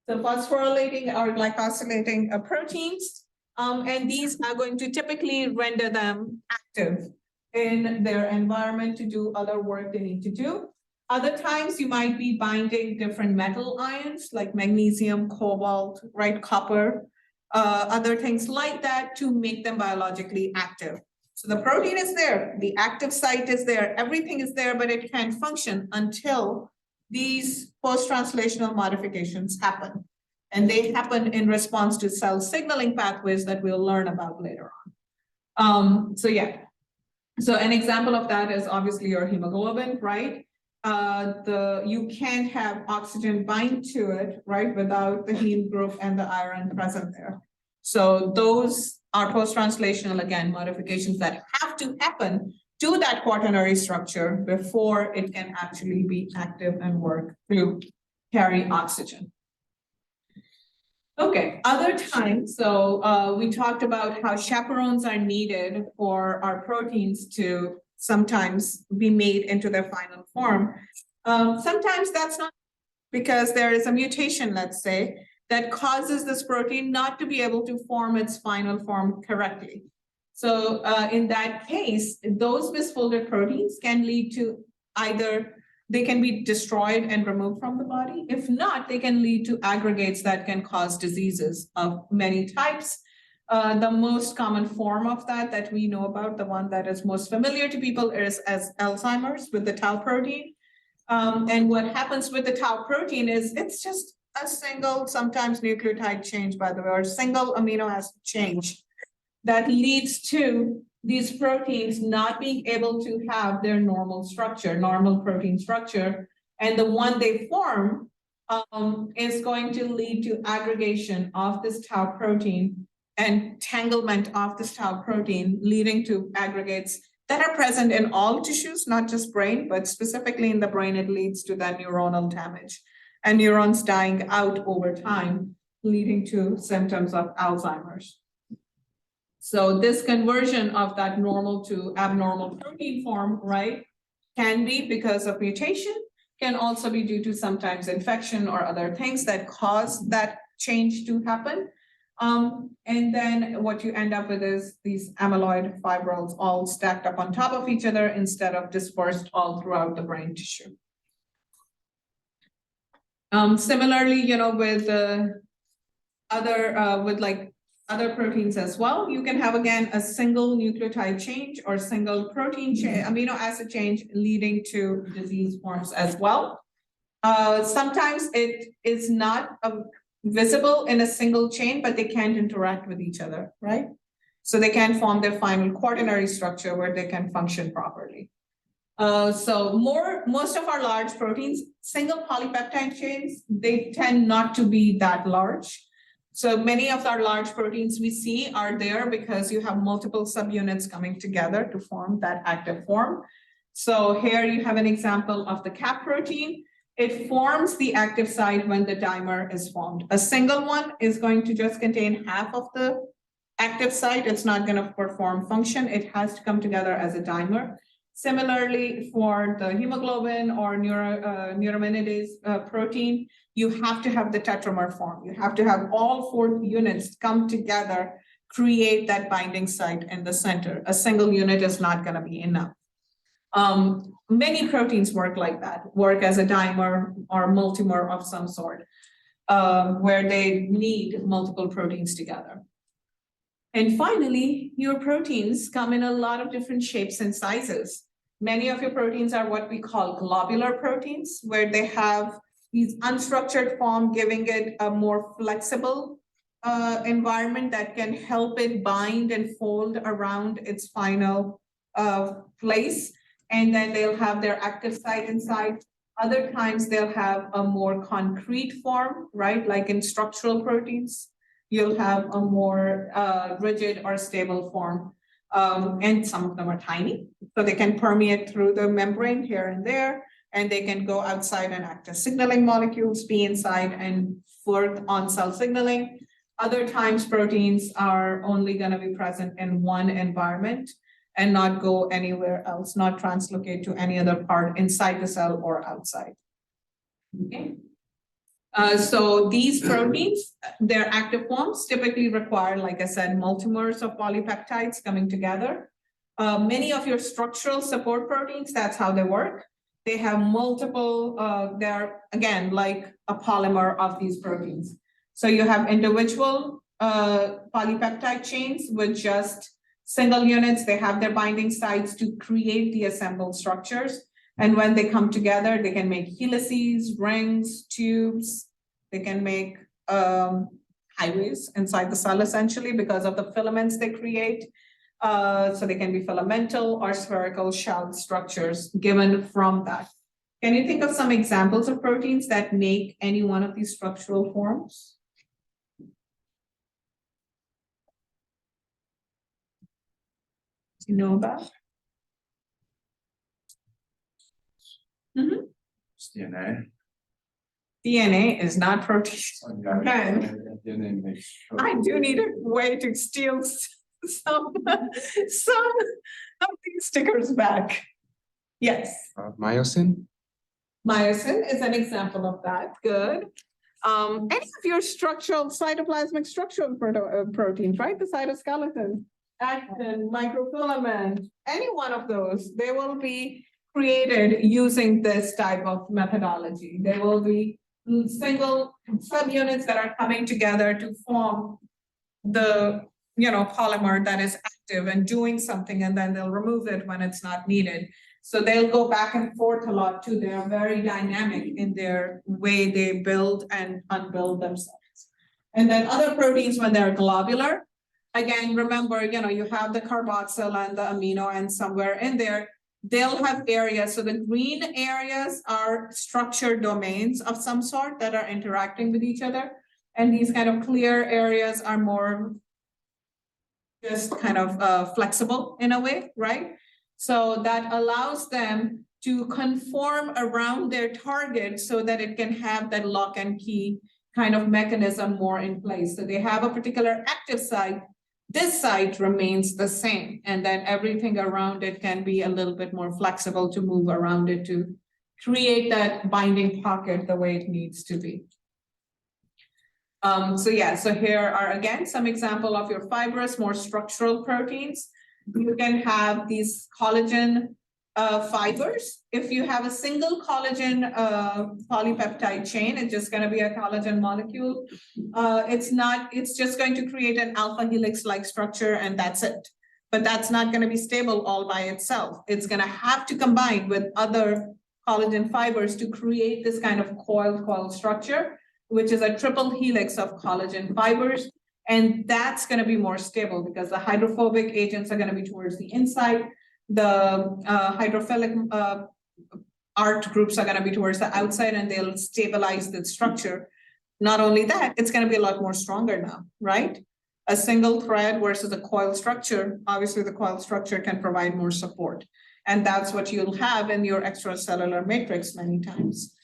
So phosphorylating or glycosylating proteins, and these are going to typically render them active in their environment to do other work they need to do. Other times you might be binding different metal ions like magnesium, cobalt, right, copper, other things like that to make them biologically active. So the protein is there, the active site is there, everything is there, but it can't function until these post-translational modifications happen. And they happen in response to cell signaling pathways that we'll learn about later on. So an example of that is obviously your hemoglobin, right? You can't have oxygen bind to it, right, without the heme group and the iron present there. So those are post-translational, again, modifications that have to happen to that quaternary structure before it can actually be active and work to carry oxygen. Okay, other times, so we talked about how chaperones are needed for our proteins to sometimes be made into their final form. Sometimes that's not because there is a mutation, let's say, that causes this protein not to be able to form its final form correctly. So in that case, those misfolded proteins can lead to either they can be destroyed and removed from the body. If not, they can lead to aggregates that can cause diseases of many types. The most common form of that we know about, the one that is most familiar to people is as Alzheimer's with the tau protein. And what happens with the tau protein is it's just a single, sometimes nucleotide change, by the way, or single amino acid change that leads to these proteins not being able to have their normal structure, normal protein structure. And the one they form is going to lead to aggregation of this tau protein and tanglement of this tau protein, leading to aggregates that are present in all tissues, not just brain, but specifically in the brain, it leads to that neuronal damage and neurons dying out over time, leading to symptoms of Alzheimer's. So this conversion of that normal to abnormal protein form, right, can be because of mutation, can also be due to sometimes infection or other things that cause that change to happen. And then what you end up with is these amyloid fibrils all stacked up on top of each other instead of dispersed all throughout the brain tissue. Similarly, you know, with other proteins as well, you can have again a single nucleotide change or single protein amino acid change leading to disease forms as well. Sometimes it is not visible in a single chain, but they can't interact with each other, right? So they can form their final quaternary structure where they can function properly. So most of our large proteins, single polypeptide chains, they tend not to be that large. So many of our large proteins we see are there because you have multiple subunits coming together to form that active form. So here you have an example of the cap protein. It forms the active site when the dimer is formed. A single one is going to just contain half of the active site. It's not going to perform function. It has to come together as a dimer. Similarly, for the hemoglobin or neuraminidase protein, you have to have the tetramer form. You have to have all 4 units come together, create that binding site in the center. A single unit is not going to be enough. Many proteins work like that, work as a dimer or multimer of some sort, where they need multiple proteins together. And finally, your proteins come in a lot of different shapes and sizes. Many of your proteins are what we call globular proteins, where they have these unstructured form, giving it a more flexible environment that can help it bind and fold around its final place. And then they'll have their active site inside. Other times they'll have a more concrete form, right? Like in structural proteins, you'll have a more rigid or stable form. And some of them are tiny, so they can permeate through the membrane here and there, and they can go outside and act as signaling molecules, be inside and work on cell signaling. Other times proteins are only going to be present in one environment and not go anywhere else, not translocate to any other part inside the cell or outside. Okay. So these proteins, their active forms typically require, like I said, multimers of polypeptides coming together. Many of your structural support proteins, that's how they work. They have multiple, they're again, like a polymer of these proteins. So you have individual polypeptide chains with just single units. They have their binding sites to create the assembled structures. And when they come together, they can make helices, rings, tubes. They can make highways inside the cell essentially because of the filaments they create. So they can be filamental or spherical shell structures given from that. Can you think of some examples of proteins that make any one of these structural forms? Do you know about? Mm-hmm. It's DNA. DNA is not protein. Okay. DNA makes. I do need a way to steal some of these stickers back. Yes, Myosin? myosin is an example of that. Good. Any of your cytoplasmic structural proteins, right? The cytoskeleton, actin, microfilament, any one of those, they will be created using this type of methodology. They will be single subunits that are coming together to form the polymer that is active and doing something, and then they'll remove it when it's not needed. So they'll go back and forth a lot too. They are very dynamic in their way they build and unbuild themselves. And then other proteins, when they're globular, again, remember, you have the carboxyl and the amino, and somewhere in there, they'll have areas. So the green areas are structured domains of some sort that are interacting with each other. And these kind of clear areas are more just kind of flexible in a way, right? So that allows them to conform around their target so that it can have that lock and key kind of mechanism more in place. So they have a particular active site. This site remains the same, and then everything around it can be a little bit more flexible to move around it to create that binding pocket the way it needs to be. So here are again some example of your fibrous, more structural proteins. You can have these collagen fibers. If you have a single collagen polypeptide chain, it's just going to be a collagen molecule. It's just going to create an alpha helix-like structure, and that's it. But that's not going to be stable all by itself. It's going to have to combine with other collagen fibers to create this kind of coil structure, which is a triple helix of collagen fibers. And that's going to be more stable because the hydrophobic agents are going to be towards the inside. The hydrophilic art groups are going to be towards the outside, and they'll stabilize the structure. Not only that, it's going to be a lot more stronger now, right? A single thread versus a coil structure, obviously the coil structure can provide more support. And that's what you'll have in your extracellular matrix many times.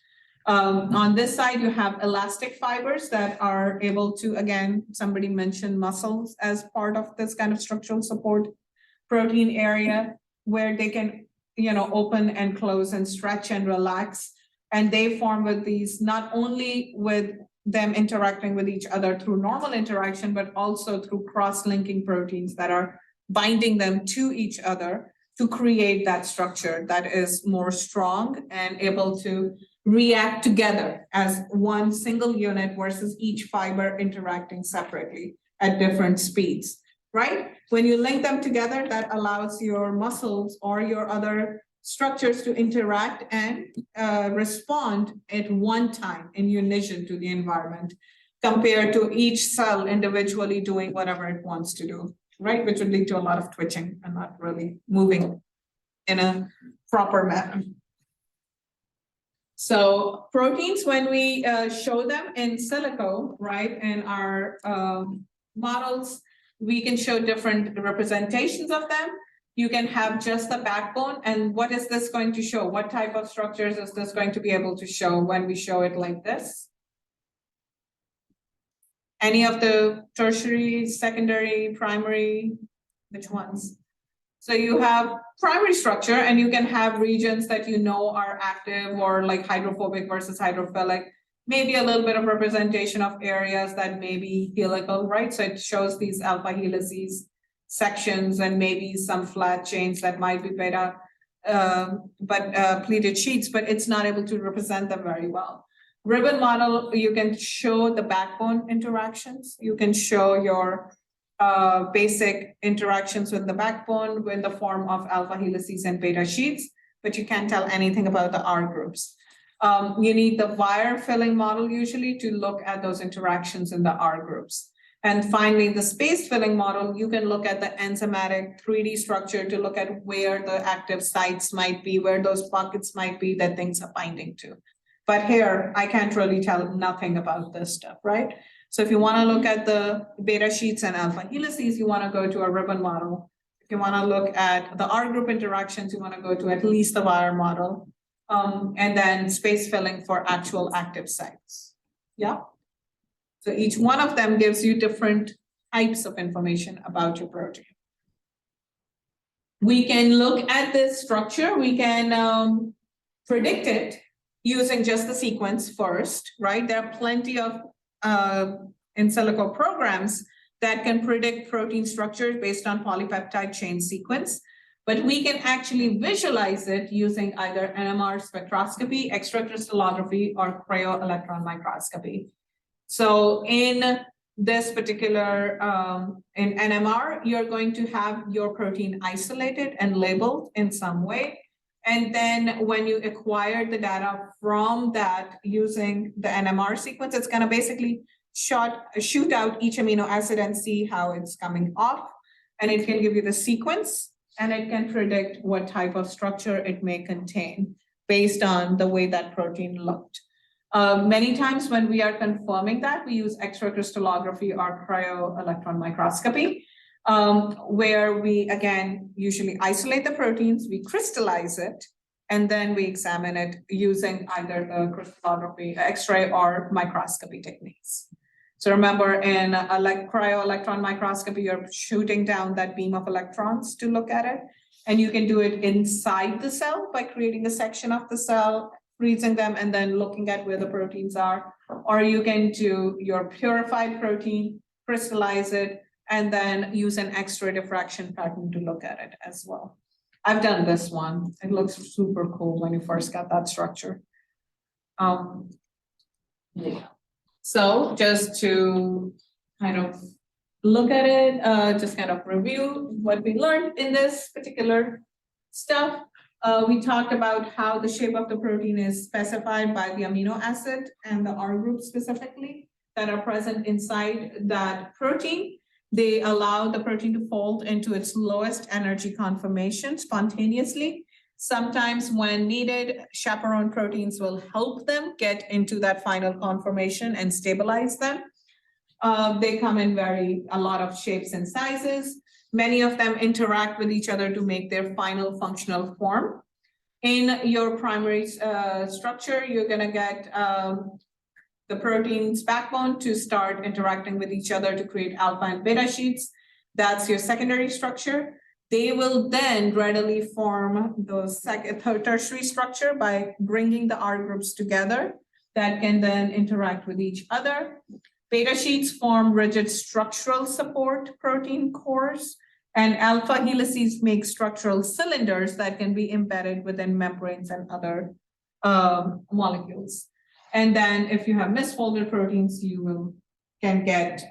On this side, you have elastic fibers that are able to, again, somebody mentioned muscles as part of this kind of structural support protein area, where they can, open and close and stretch and relax. And they form with these, not only with them interacting with each other through normal interaction, but also through cross-linking proteins that are binding them to each other to create that structure that is more strong and able to react together as one single unit versus each fiber interacting separately at different speeds, right? When you link them together, that allows your muscles or your other structures to interact and respond at one time in unison to the environment, compared to each cell individually doing whatever it wants to do, right? Which would lead to a lot of twitching and not really moving in a proper manner. So proteins, when we show them in silico, right, in our models, we can show different representations of them. You can have just the backbone, and what is this going to show? What type of structures is this going to be able to show when we show it like this? Any of the tertiary, secondary, primary, which ones? So you have primary structure, and you can have regions that are active or like hydrophobic versus hydrophilic. Maybe a little bit of representation of areas that may be helical, right? So it shows these alpha helices sections and maybe some flat chains that might be beta, pleated sheets, but it's not able to represent them very well. Ribbon model, you can show the backbone interactions. You can show your basic interactions with the backbone in the form of alpha helices and beta sheets, but you can't tell anything about the R groups. You need the wire filling model usually to look at those interactions in the R groups. And finally, the space filling model, you can look at the enzymatic 3D structure to look at where the active sites might be, where those pockets might be that things are binding to. But here, I can't really tell nothing about this stuff, right? So if you want to look at the beta sheets and alpha helices, you want to go to a ribbon model. If you want to look at the R group interactions, you want to go to at least the wire model. And then space filling for actual active sites. Yeah. So each one of them gives you different types of information about your protein. We can look at this structure. We can predict it using just the sequence first, right? There are plenty of in silico programs that can predict protein structures based on polypeptide chain sequence. But we can actually visualize it using either NMR spectroscopy, extracrystallography, or cryo-electron microscopy. So in this particular, in NMR, you're going to have your protein isolated and labeled in some way. And then when you acquire the data from that using the NMR sequence, it's going to basically shoot out each amino acid and see how it's coming off. And it can give you the sequence, and it can predict what type of structure it may contain based on the way that protein looked. Many times when we are confirming that, we use extracrystallography or cryo-electron microscopy. where we, again, usually isolate the proteins, we crystallize it, and then we examine it using either the crystallography, X-ray, or microscopy techniques. So remember, in cryo-electron microscopy, you're shooting down that beam of electrons to look at it. And you can do it inside the cell by creating a section of the cell, freezing them, and then looking at where the proteins are. Or you can do your purified protein, crystallize it, and then use an X-ray diffraction pattern to look at it as well. I've done this one. It looks super cool when you first get that structure. Yeah. So just to kind of look at it, just kind of review what we learned in this particular stuff. We talked about how the shape of the protein is specified by the amino acid and the R group specifically that are present inside that protein. They allow the protein to fold into its lowest energy conformation spontaneously. Sometimes when needed, chaperone proteins will help them get into that final conformation and stabilize them. They come in a lot of shapes and sizes. Many of them interact with each other to make their final functional form. In your primary structure, you're gonna get the protein's backbone to start interacting with each other to create alpha and beta sheets. That's your secondary structure. They will then readily form those tertiary structure by bringing the R groups together that can then interact with each other. Beta sheets form rigid structural support protein cores, and alpha helices make structural cylinders that can be embedded within membranes and other molecules. And then if you have misfolded proteins, you can get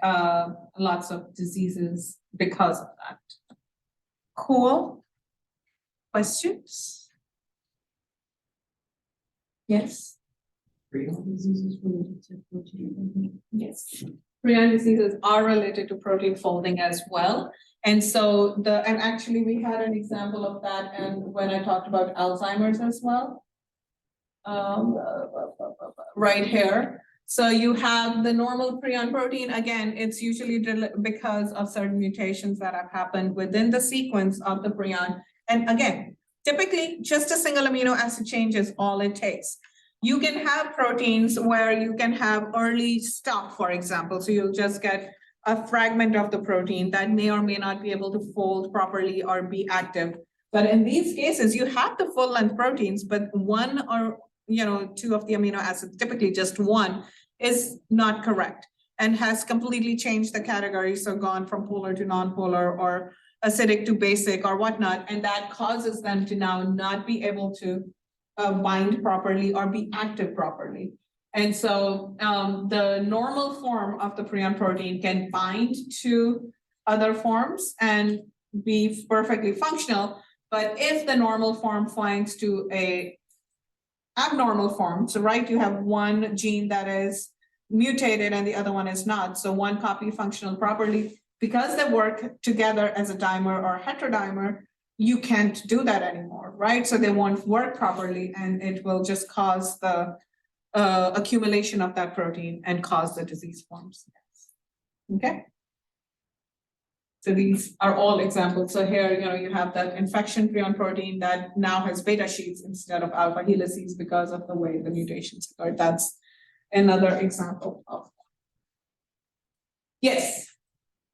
lots of diseases because of that. Cool. Questions? Yes. Yes. Prion diseases are related to protein folding as well. And so and actually we had an example of that and when I talked about Alzheimer's as well. Right here. So you have the normal prion protein. Again, it's usually because of certain mutations that have happened within the sequence of the prion. And again, typically just a single amino acid change is all it takes. You can have proteins where you can have early stop, for example. So you'll just get a fragment of the protein that may or may not be able to fold properly or be active. But in these cases, you have the full length proteins, but one or two of the amino acids, typically just one, is not correct and has completely changed the category. So gone from polar to non-polar or acidic to basic or whatnot. And that causes them to now not be able to bind properly or be active properly. And so the normal form of the prion protein can bind to other forms and be perfectly functional. But if the normal form finds to a abnormal form, so right, you have one gene that is mutated and the other one is not. So one copy functional properly, because they work together as a dimer or heterodimer, you can't do that anymore, right? So they won't work properly and it will just cause the accumulation of that protein and cause the disease forms. Okay. So these are all examples. So here, you have that infection prion protein that now has beta sheets instead of alpha helices because of the way the mutations occurred. That's another example of. Yes.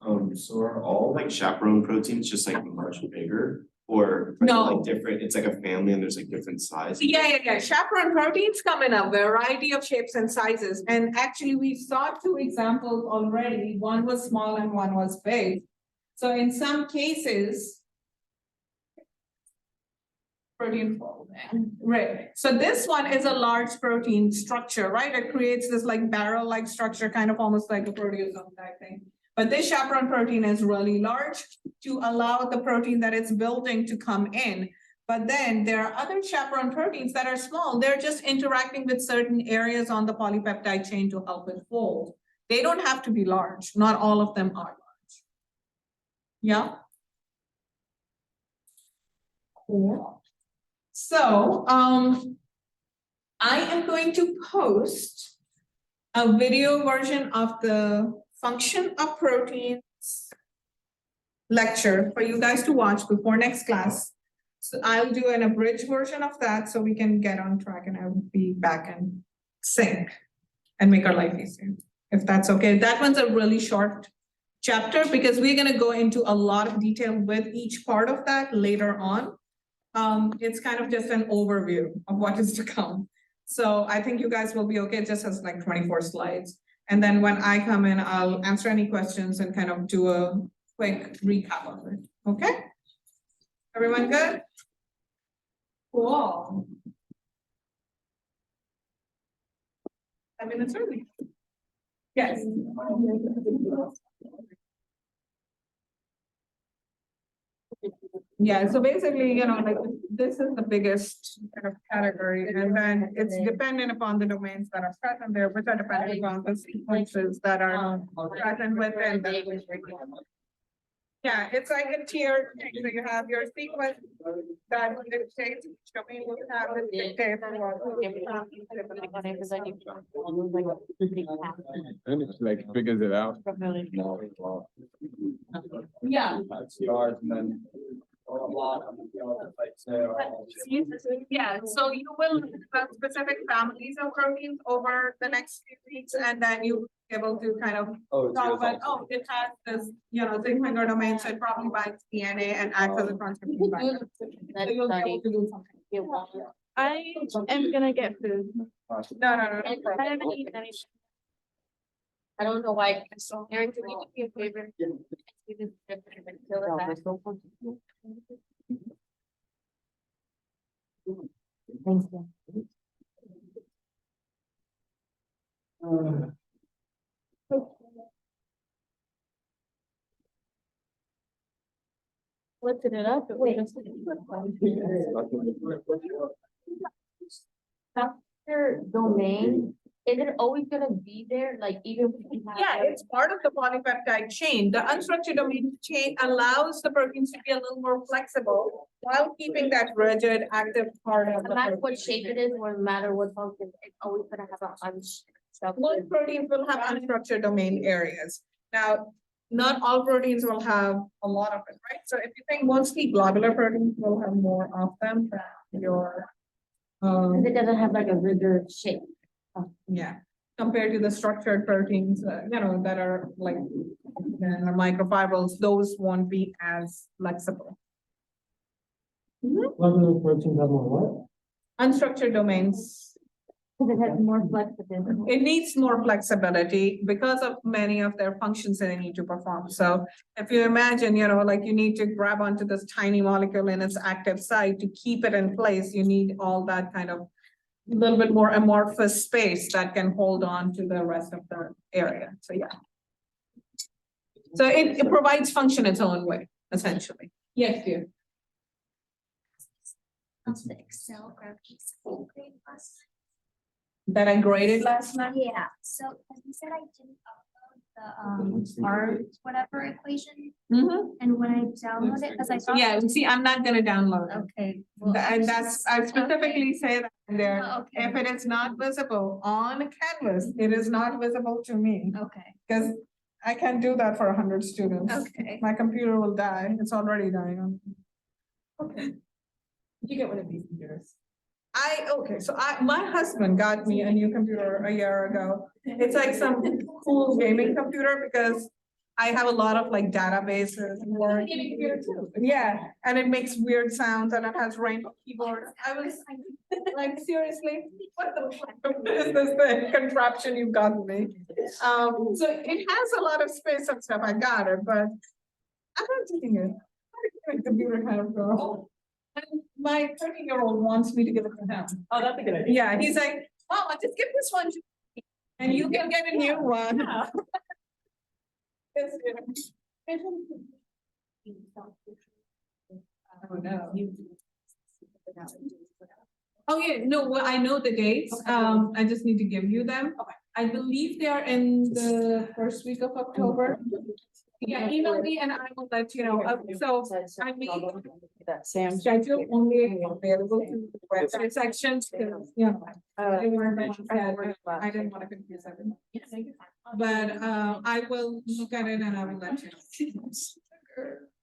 So are all like chaperone proteins just like much bigger? Or No. like different, it's like a family and there's like different sizes? Yeah. Chaperone proteins come in a variety of shapes and sizes. And actually we saw two examples already. One was small and one was big. So in some cases, protein folding, right? So this one is a large protein structure, right? It creates this like barrel-like structure, kind of almost like a proteasome type thing. But this chaperone protein is really large to allow the protein that it's building to come in. But then there are other chaperone proteins that are small. They're just interacting with certain areas on the polypeptide chain to help it fold. They don't have to be large. Not all of them are large. Yeah. Cool. So I am going to post a video version of the function of proteins, lecture for you guys to watch before next class. So I'll do an abridged version of that so we can get on track and I'll be back in sync and make our life easier, if that's okay. That one's a really short chapter because we're gonna go into a lot of detail with each part of that later on. It's kind of just an overview of what is to come. So I think you guys will be okay. It just has like 24 slides. And then when I come in, I'll answer any questions and kind of do a quick recap of it, okay? Everyone good? Cool. 10 minutes early. Yes. Yeah, so basically, like, this is the biggest kind of category, and then it's dependent upon the domains that are present there, which are dependent upon the sequences that are present within. Yeah, it's like a tiered thing, so you have your sequence that dictates which domain will have the dictate. And it's like figures it out. Yeah. Stars and then. Yeah, so you will have specific families of proteins over the next few weeks, and then you be able to kind of talk about, oh, it has this, zinc finger domain, so it probably binds DNA and acts as a transcription factor. So you'll be able to do something. I am gonna get food. No. I haven't eaten anything. I don't know why. Eric, can you do me a favor? Thank you. Lifted it up. Wait. Your domain, is it always gonna be there, like even? if we have, Yeah, it's part of the polypeptide chain. The unstructured domain chain allows the proteins to be a little more flexible while keeping that rigid active part of the no matter what protein. shape it is, or no matter what function, it's always gonna have a hunch. Most proteins will have unstructured domain areas. Now, not all proteins will have a lot of it, right? So if you think mostly globular proteins will have more of them than your. Cause it doesn't have like a rigid shape. Yeah, compared to the structured proteins, that are like microfibrils, those won't be as flexible. Globular proteins have more what? Unstructured domains, Cause it has more flexibility. it needs more flexibility because of many of their functions that they need to perform. So if you imagine, like you need to grab onto this tiny molecule in its active site to keep it in place, you need all that kind of little bit more amorphous space that can hold on to the rest of the area. So yeah. So it provides function its own way, essentially. Yes, dear. How's the Excel graphic grade last That I graded last night? night? Yeah, so as you said, I didn't upload the R whatever equation, and when I download it, because I thought. Yeah, see, I'm not gonna download it. Okay. well, And that's, I specifically say that in there, Oh, okay. if it is not visible on Canvas, it is not visible to me. Okay, Because I can't do that for 100 students. okay. My computer will die. It's already dying on. Okay. You get one of these computers. So my husband got me a new computer a year ago. It's like some cool gaming computer because I have a lot of like databases. and work. Yeah, and it makes weird sounds and it has rainbow keyboard. I was like, seriously, what the fuck is this thing contraption you've gotten me? So it has a lot of space and stuff. I got it, but I'm not taking it. I'm a computer kind of girl. And my 13-year-old wants me to give it to him. Oh, that's a good idea. Yeah, he's like, Mama, just give this one to me and you can get a new one. Yes, yeah. Oh, no. Oh, yeah, no, well, I know the dates. I just need to give you them. I believe they are in the first week of October. Yeah, email me and I will let you know. So I mean, schedule only available to the website sections, because, I didn't want to confuse everyone. But I will look at it and I will let you know.